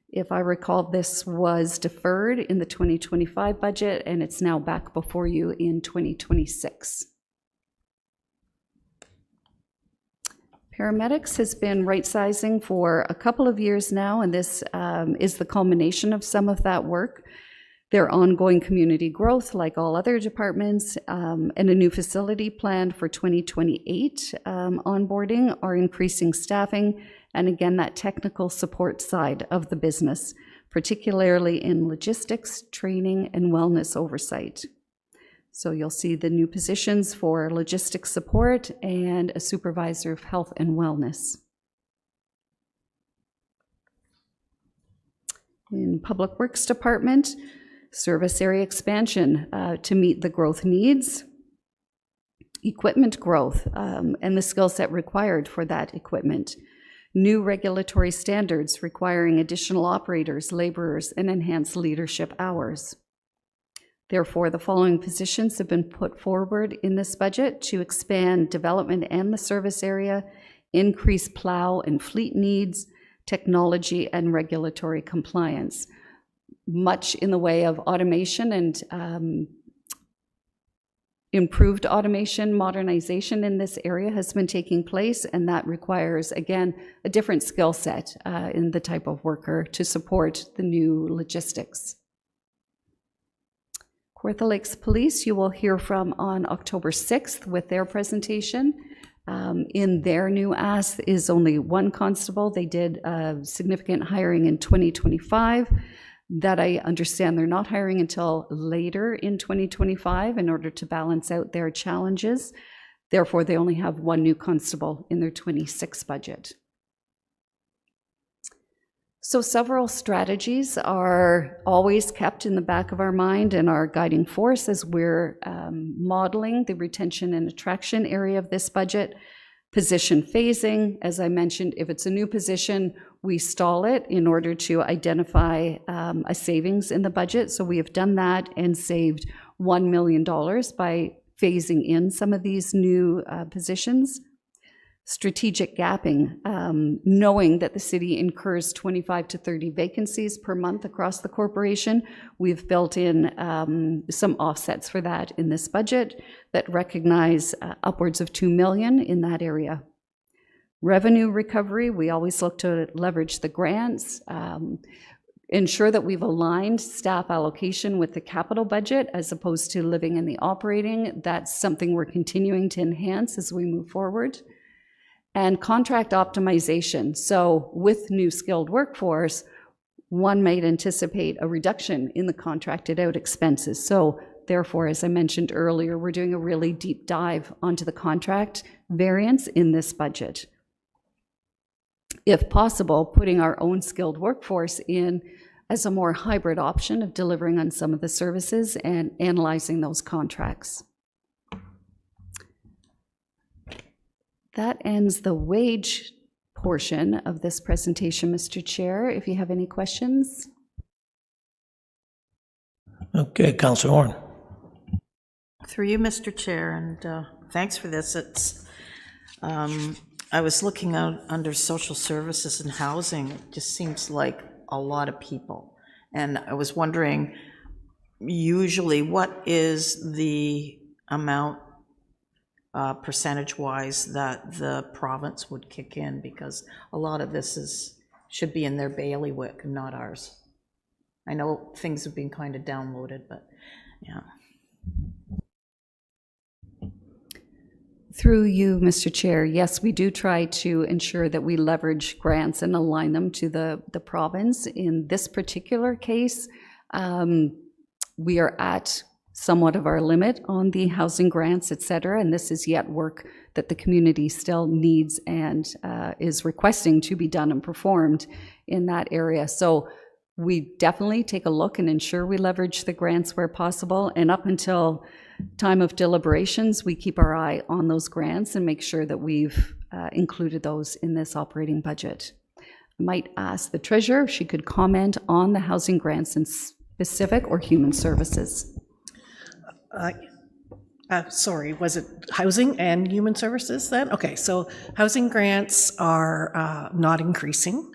Speaker 2: If I recall, this was deferred in the 2025 budget, and it's now back before you in 2026. Paramedics has been right-sizing for a couple of years now, and this is the culmination of some of that work. Their ongoing community growth, like all other departments, and a new facility planned for 2028 onboarding are increasing staffing and again, that technical support side of the business, particularly in logistics, training, and wellness oversight. So you'll see the new positions for logistics support and a supervisor of health and wellness. In Public Works Department, service area expansion to meet the growth needs, equipment growth, and the skill set required for that equipment, new regulatory standards requiring additional operators, laborers, and enhanced leadership hours. Therefore, the following positions have been put forward in this budget to expand development and the service area, increase plow and fleet needs, technology and regulatory compliance. Much in the way of automation and improved automation, modernization in this area has been taking place, and that requires, again, a different skill set in the type of worker to support the new logistics. Kawartha Lakes Police, you will hear from on October 6th with their presentation. In their new ask is only one constable. They did significant hiring in 2025. That I understand they're not hiring until later in 2025 in order to balance out their challenges. Therefore, they only have one new constable in their 26 budget. So several strategies are always kept in the back of our mind and our guiding force as we're modeling the retention and attraction area of this budget. Position phasing, as I mentioned, if it's a new position, we stall it in order to identify a savings in the budget. So we have done that and saved $1 million by phasing in some of these new positions. Strategic gapping, knowing that the city incurs 25 to 30 vacancies per month across the corporation, we've built in some offsets for that in this budget that recognize upwards of $2 million in that area. Revenue recovery, we always look to leverage the grants, ensure that we've aligned staff allocation with the capital budget as opposed to living in the operating. That's something we're continuing to enhance as we move forward. And contract optimization. So with new skilled workforce, one might anticipate a reduction in the contracted out expenses. So therefore, as I mentioned earlier, we're doing a really deep dive onto the contract variance in this budget. If possible, putting our own skilled workforce in as a more hybrid option of delivering on some of the services and analyzing those contracts. That ends the wage portion of this presentation, Mr. Chair. If you have any questions.
Speaker 1: Okay, Councilor Horn.
Speaker 4: Through you, Mr. Chair, and thanks for this. It's, I was looking out under social services and housing. It just seems like a lot of people. And I was wondering, usually, what is the amount percentage-wise that the province would kick in, because a lot of this should be in their bailiwick and not ours. I know things have been kind of downloaded, but yeah.
Speaker 2: Through you, Mr. Chair, yes, we do try to ensure that we leverage grants and align them to the province. In this particular case, we are at somewhat of our limit on the housing grants, et cetera, and this is yet work that the community still needs and is requesting to be done and performed in that area. So we definitely take a look and ensure we leverage the grants where possible, and up until time of deliberations, we keep our eye on those grants and make sure that we've included those in this operating budget. I might ask the treasurer if she could comment on the housing grants in specific or human services.
Speaker 6: Sorry, was it housing and human services then? Okay, so housing grants are not increasing.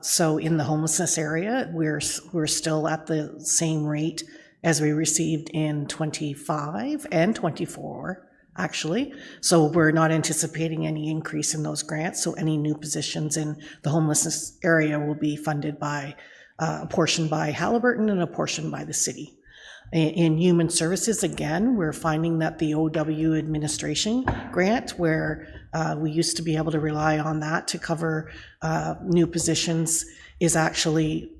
Speaker 6: So in the homelessness area, we're still at the same rate as we received in 25 and 24, actually. So we're not anticipating any increase in those grants. So any new positions in the homelessness area will be funded by a portion by Halliburton and a portion by the city. In human services, again, we're finding that the OW administration grant, where We used to be able to rely on that to cover new positions, is actually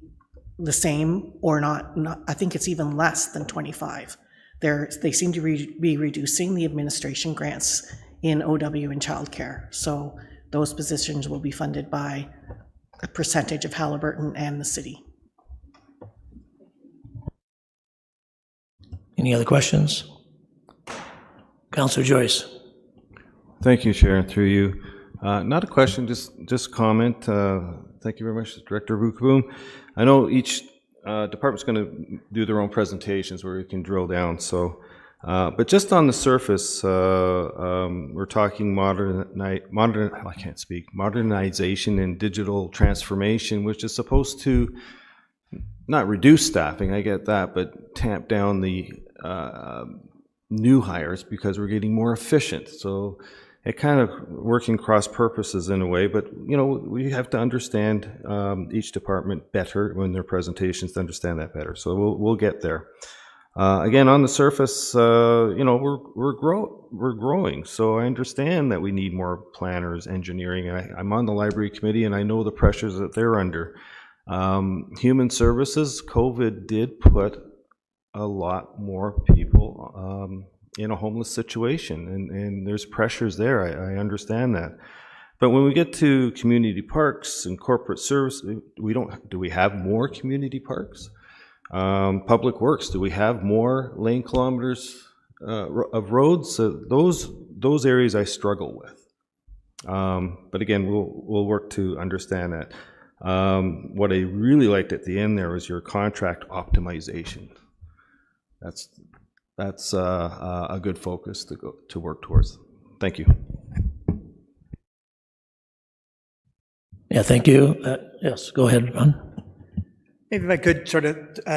Speaker 6: the same or not. I think it's even less than 25. They seem to be reducing the administration grants in OW and childcare. So those positions will be funded by a percentage of Halliburton and the city.
Speaker 1: Any other questions? Councillor Joyce.
Speaker 5: Thank you, Chair, through you. Not a question, just comment. Thank you very much, Director Bukaboom. I know each department's going to do their own presentations where we can drill down. So, but just on the surface, we're talking modernization and digital transformation, which is supposed to not reduce staffing. I get that, but tamp down the new hires because we're getting more efficient. So it kind of working cross purposes in a way, but you know, we have to understand each department better when their presentations to understand that better. So we'll get there. Again, on the surface, you know, we're growing. So I understand that we need more planners, engineering. I'm on the library committee, and I know the pressures that they're under. Human services, COVID did put a lot more people in a homeless situation, and there's pressures there. I understand that. But when we get to community parks and corporate service, do we have more community parks? Public works, do we have more lane kilometers of roads? Those areas I struggle with. But again, we'll work to understand that. What I really liked at the end there was your contract optimization. That's a good focus to work towards. Thank you.
Speaker 1: Yeah, thank you. Yes, go ahead, Ron.
Speaker 7: Maybe if I could sort of,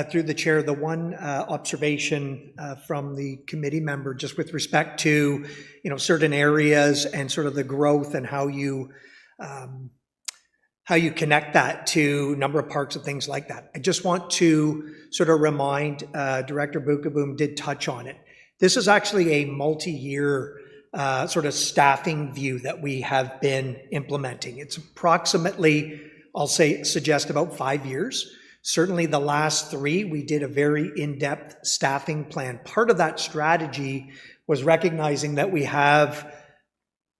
Speaker 7: through the chair, the one observation from the committee member, just with respect to, you know, certain areas and sort of the growth and how you connect that to number of parks and things like that. I just want to sort of remind, Director Bukaboom did touch on it. This is actually a multi-year sort of staffing view that we have been implementing. It's approximately, I'll suggest about 5 years. Certainly the last 3, we did a very in-depth staffing plan. Part of that strategy was recognizing that we have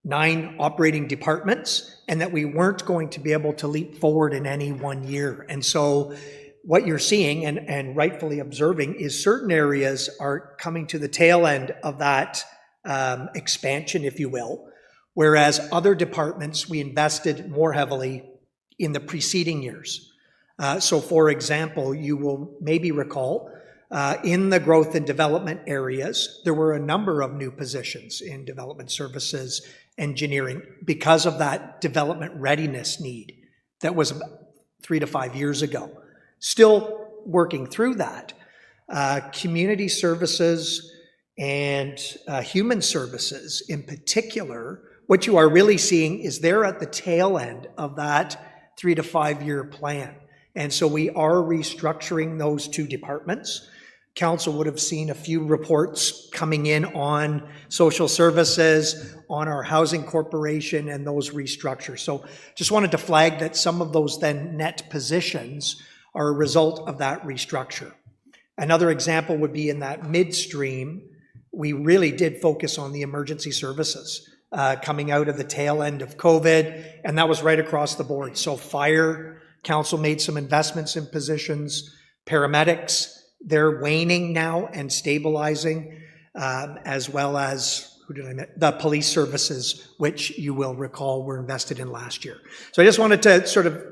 Speaker 7: 9 operating departments and that we weren't going to be able to leap forward in any one year. And so what you're seeing and rightfully observing is certain areas are coming to the tail end of that expansion, if you will, whereas other departments, we invested more heavily in the preceding years. So for example, you will maybe recall in the growth and development areas, there were a number of new positions in development services, engineering, because of that development readiness need that was 3 to 5 years ago. Still working through that. Community services and human services in particular, what you are really seeing is they're at the tail end of that 3 to 5 year plan. And so we are restructuring those 2 departments. Council would have seen a few reports coming in on social services, on our housing corporation, and those restructures. So just wanted to flag that some of those then net positions are a result of that restructure. Another example would be in that midstream, we really did focus on the emergency services coming out of the tail end of COVID, and that was right across the board. So fire, council made some investments in positions, paramedics, they're waning now and stabilizing, as well as, the police services, which you will recall were invested in last year. So I just wanted to sort of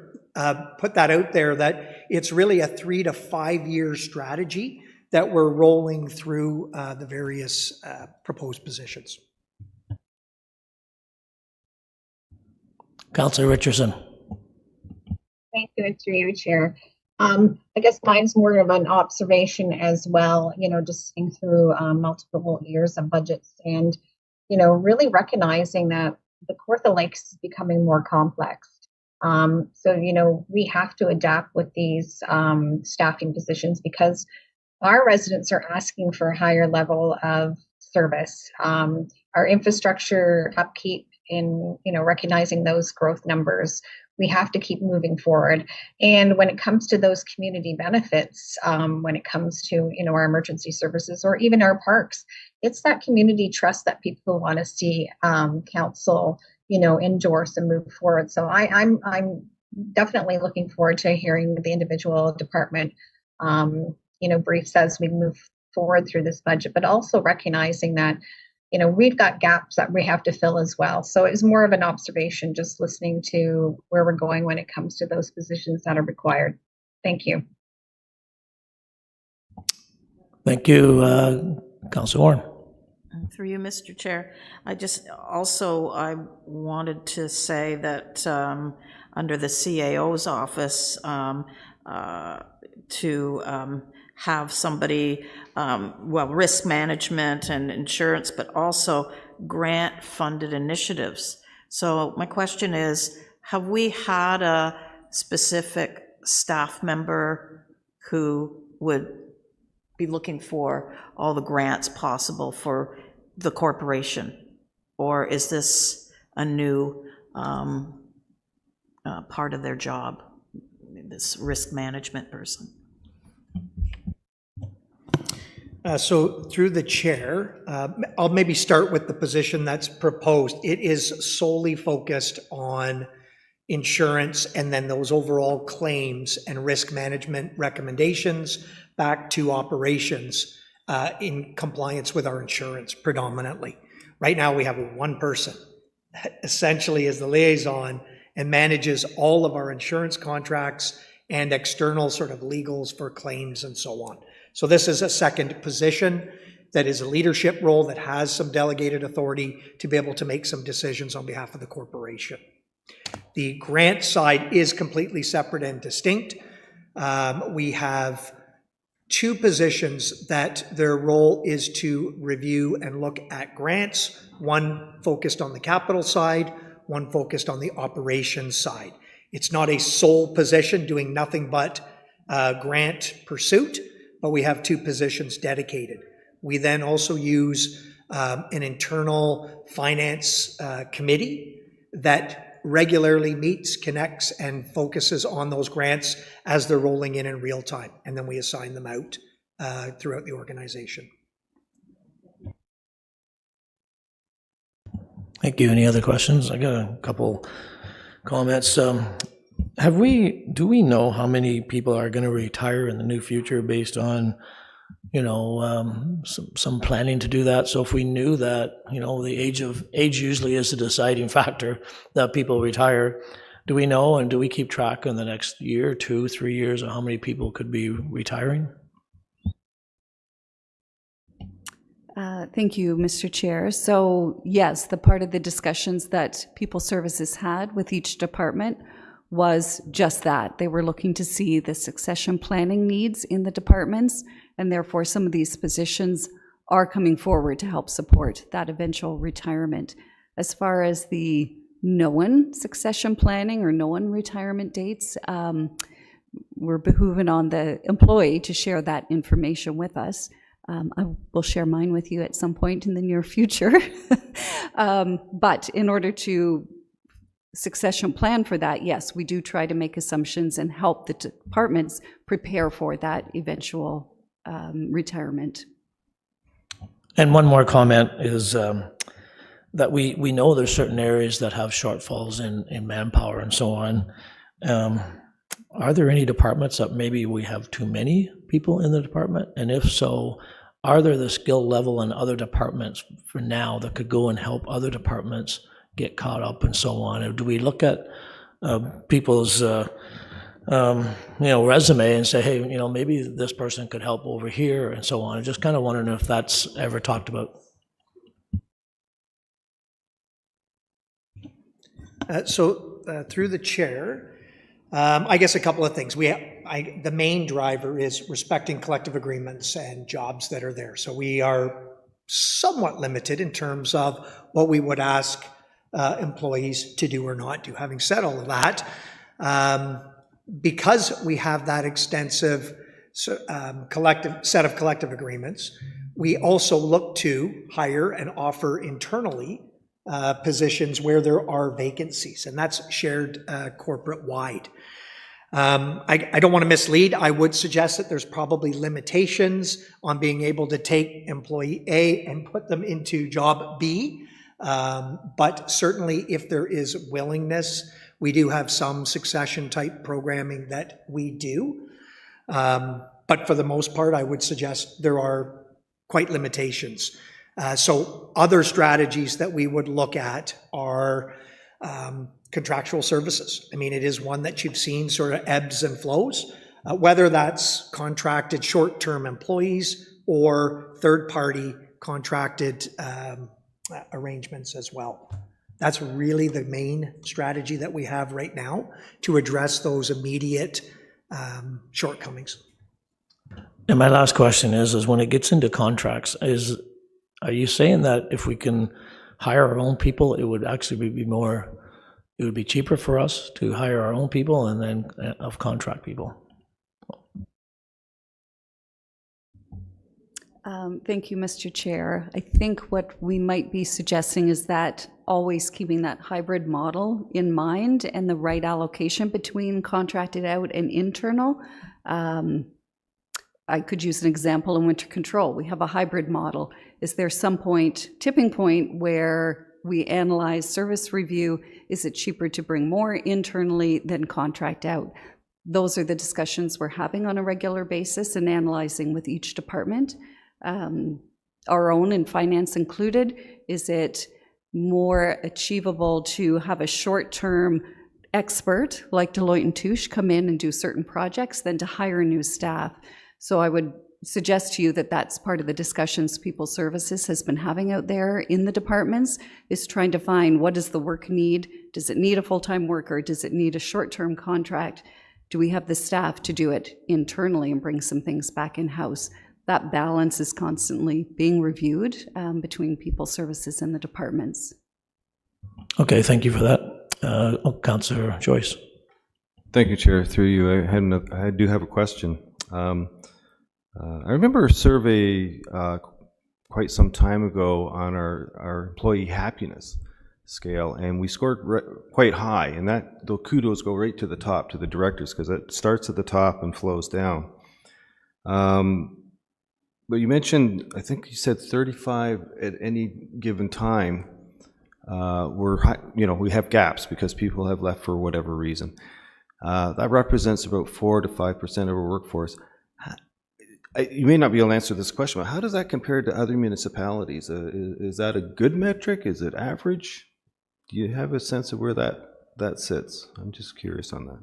Speaker 7: put that out there, that it's really a 3 to 5 year strategy that we're rolling through the various proposed positions.
Speaker 1: Councillor Richardson.
Speaker 3: Thank you, and through you, Chair. I guess mine's more of an observation as well, you know, just seeing through multiple years of budgets and, you know, really recognizing that the Kawartha Lakes is becoming more complex. So, you know, we have to adapt with these staffing positions because our residents are asking for a higher level of service. Our infrastructure upkeep in recognizing those growth numbers. We have to keep moving forward. And when it comes to those community benefits, when it comes to our emergency services or even our parks, it's that community trust that people want to see council endorse and move forward. So I'm definitely looking forward to hearing the individual department briefs as we move forward through this budget, but also recognizing that we've got gaps that we have to fill as well. So it was more of an observation, just listening to where we're going when it comes to those positions that are required. Thank you.
Speaker 1: Thank you, Councilor Warren.
Speaker 4: Through you, Mr. Chair, I wanted to say that under the CAO's office, to have somebody, risk management and insurance, but also grant-funded initiatives. So my question is, have we had a specific staff member who would be looking for all the grants possible for the corporation? Or is this a new part of their job, this risk management person?
Speaker 7: So through the chair, I'll maybe start with the position that's proposed. It is solely focused on insurance and then those overall claims and risk management recommendations back to operations in compliance with our insurance predominantly. Right now we have one person that essentially is the liaison and manages all of our insurance contracts and external sort of legals for claims and so on. So this is a second position that is a leadership role that has some delegated authority to be able to make some decisions on behalf of the corporation. The grant side is completely separate and distinct. We have two positions that their role is to review and look at grants, one focused on the capital side, one focused on the operations side. It's not a sole position doing nothing but grant pursuit, but we have two positions dedicated. We then also use an internal finance committee that regularly meets, connects, and focuses on those grants as they're rolling in real time. And then we assign them out throughout the organization.
Speaker 1: Thank you. Any other questions? I got a couple comments. Do we know how many people are going to retire in the near future based on, some planning to do that? So if we knew that, the age usually is a deciding factor that people retire, do we know, and do we keep track in the next year, 2, 3 years of how many people could be retiring?
Speaker 2: Thank you, Mr. Chair. So yes, the part of the discussions that People Services had with each department was just that. They were looking to see the succession planning needs in the departments, and therefore some of these positions are coming forward to help support that eventual retirement. As far as the known succession planning or known retirement dates, we're behooving on the employee to share that information with us. I will share mine with you at some point in the near future. But in order to succession plan for that, yes, we do try to make assumptions and help the departments prepare for that eventual retirement.
Speaker 1: And one more comment is that we know there's certain areas that have shortfalls in manpower and so on. Are there any departments that maybe we have too many people in the department? And if so, are there the skill level in other departments for now that could go and help other departments get caught up and so on? Or do we look at people's resume and say, hey, maybe this person could help over here and so on? I'm just kind of wondering if that's ever talked about.
Speaker 7: Through the chair, I guess a couple of things. The main driver is respecting collective agreements and jobs that are there. So we are somewhat limited in terms of what we would ask employees to do or not do. Having said all of that, because we have that extensive collective set of collective agreements, we also look to hire and offer internally positions where there are vacancies, and that's shared corporate-wide. I don't want to mislead. I would suggest that there's probably limitations on being able to take employee A and put them into job B. But certainly if there is willingness, we do have some succession type programming that we do. But for the most part, I would suggest there are quite limitations. So other strategies that we would look at are contractual services. I mean, it is one that you've seen sort of ebbs and flows, whether that's contracted short-term employees or third-party contracted arrangements as well. That's really the main strategy that we have right now to address those immediate shortcomings.
Speaker 1: And my last question is when it gets into contracts, are you saying that if we can hire our own people, it would actually be more, it would be cheaper for us to hire our own people and then of contract people?
Speaker 2: Thank you, Mr. Chair. I think what we might be suggesting is that always keeping that hybrid model in mind and the right allocation between contracted out and internal. I could use an example in winter control. We have a hybrid model. Is there some tipping point where we analyze service review? Is it cheaper to bring more internally than contract out? Those are the discussions we're having on a regular basis and analyzing with each department. Our own and finance included. Is it more achievable to have a short-term expert like Deloitte & Touche come in and do certain projects than to hire new staff? So I would suggest to you that that's part of the discussions People Services has been having out there in the departments, is trying to find what does the work need? Does it need a full-time worker? Does it need a short-term contract? Do we have the staff to do it internally and bring some things back in-house? That balance is constantly being reviewed between People Services and the departments.
Speaker 1: Okay, thank you for that. Councillor Joyce.
Speaker 5: Thank you, Chair. Through you, I do have a question. I remember a survey quite some time ago on our employee happiness scale, and we scored quite high, and the kudos go right to the top, to the directors, because it starts at the top and flows down. But you mentioned, I think you said 35 at any given time. We have gaps because people have left for whatever reason. That represents about 4 to 5% of our workforce. You may not be able to answer this question, but how does that compare to other municipalities? Is that a good metric? Is it average? Do you have a sense of where that sits? I'm just curious on that.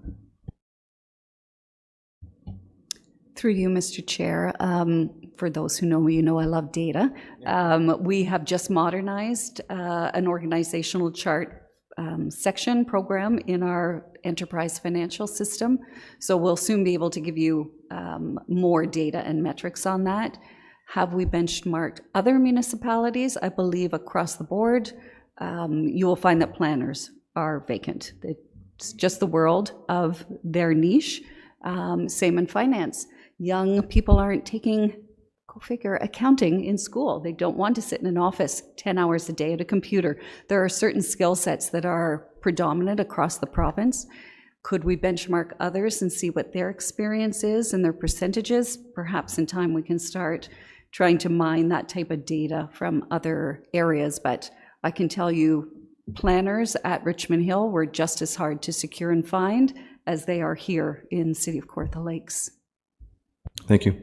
Speaker 2: Through you, Mr. Chair, for those who know me, you know I love data. We have just modernized an organizational chart section program in our enterprise financial system. So we'll soon be able to give you more data and metrics on that. Have we benchmarked other municipalities? I believe across the board, you will find that planners are vacant. It's just the world of their niche. Same in finance. Young people aren't taking, go figure, accounting in school. They don't want to sit in an office 10 hours a day at a computer. There are certain skill sets that are predominant across the province. Could we benchmark others and see what their experience is and their percentages? Perhaps in time we can start trying to mine that type of data from other areas. But I can tell you, planners at Richmond Hill were just as hard to secure and find as they are here in the city of Kawartha Lakes.
Speaker 5: Thank you.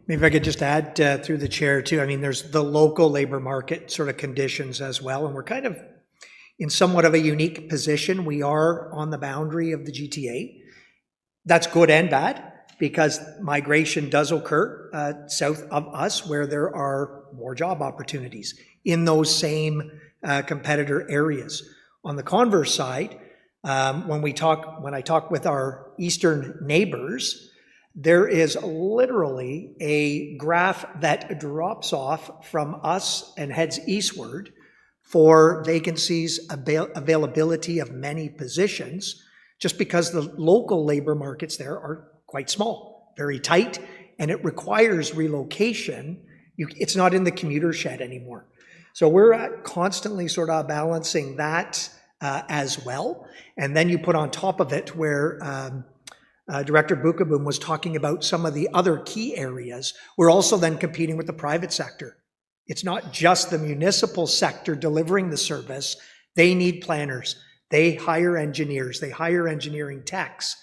Speaker 7: Maybe I could just add through the chair too. I mean, there's the local labor market sort of conditions as well, and we're kind of in somewhat of a unique position. We are on the boundary of the GTA. That's good and bad because migration does occur south of us where there are more job opportunities in those same competitor areas. On the converse side, when I talk with our eastern neighbors, there is literally a graph that drops off from us and heads eastward for vacancies, availability of many positions, just because the local labor markets there are quite small, very tight, and it requires relocation. It's not in the commuter shed anymore. So we're constantly sort of balancing that as well. And then you put on top of it where Director Bukaboom was talking about some of the other key areas. We're also then competing with the private sector. It's not just the municipal sector delivering the service. They need planners. They hire engineers. They hire engineering techs.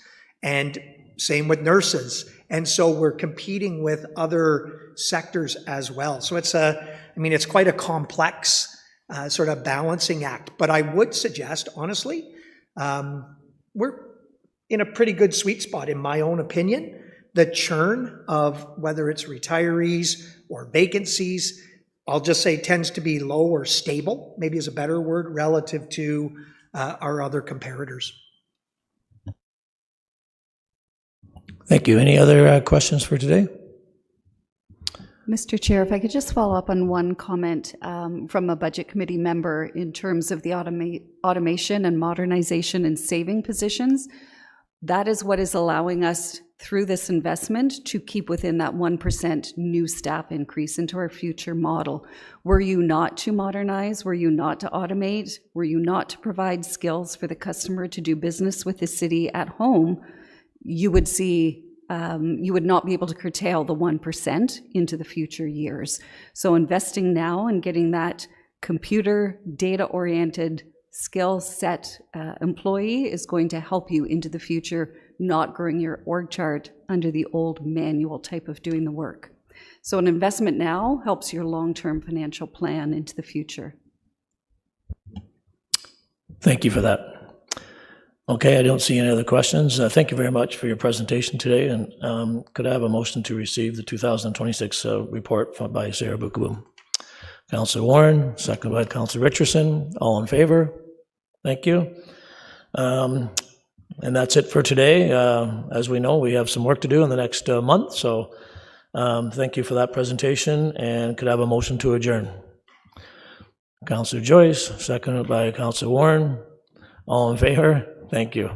Speaker 7: And same with nurses. And so we're competing with other sectors as well. So it's quite a complex sort of balancing act. But I would suggest, honestly, we're in a pretty good sweet spot, in my own opinion. The churn of whether it's retirees or vacancies, I'll just say tends to be low or stable, maybe is a better word, relative to our other comparators.
Speaker 1: Thank you. Any other questions for today?
Speaker 2: Mr. Chair, if I could just follow up on one comment from a Budget Committee member in terms of the automation and modernization and saving positions. That is what is allowing us, through this investment, to keep within that 1% new staff increase into our future model. Were you not to modernize, were you not to automate, were you not to provide skills for the customer to do business with the city at home, you would see, you would not be able to curtail the 1% into the future years. So investing now and getting that computer data-oriented skill set employee is going to help you into the future, not growing your org chart under the old manual type of doing the work. So an investment now helps your long-term financial plan into the future.
Speaker 1: Thank you for that. Okay, I don't see any other questions. Thank you very much for your presentation today. And could I have a motion to receive the 2026 report by Sarah Bukaboom? Councillor Warren, second by Councillor Richardson. All in favor? Thank you. And that's it for today. As we know, we have some work to do in the next month. So thank you for that presentation. And could I have a motion to adjourn? Councillor Joyce, seconded by Councillor Warren. All in favor? Thank you.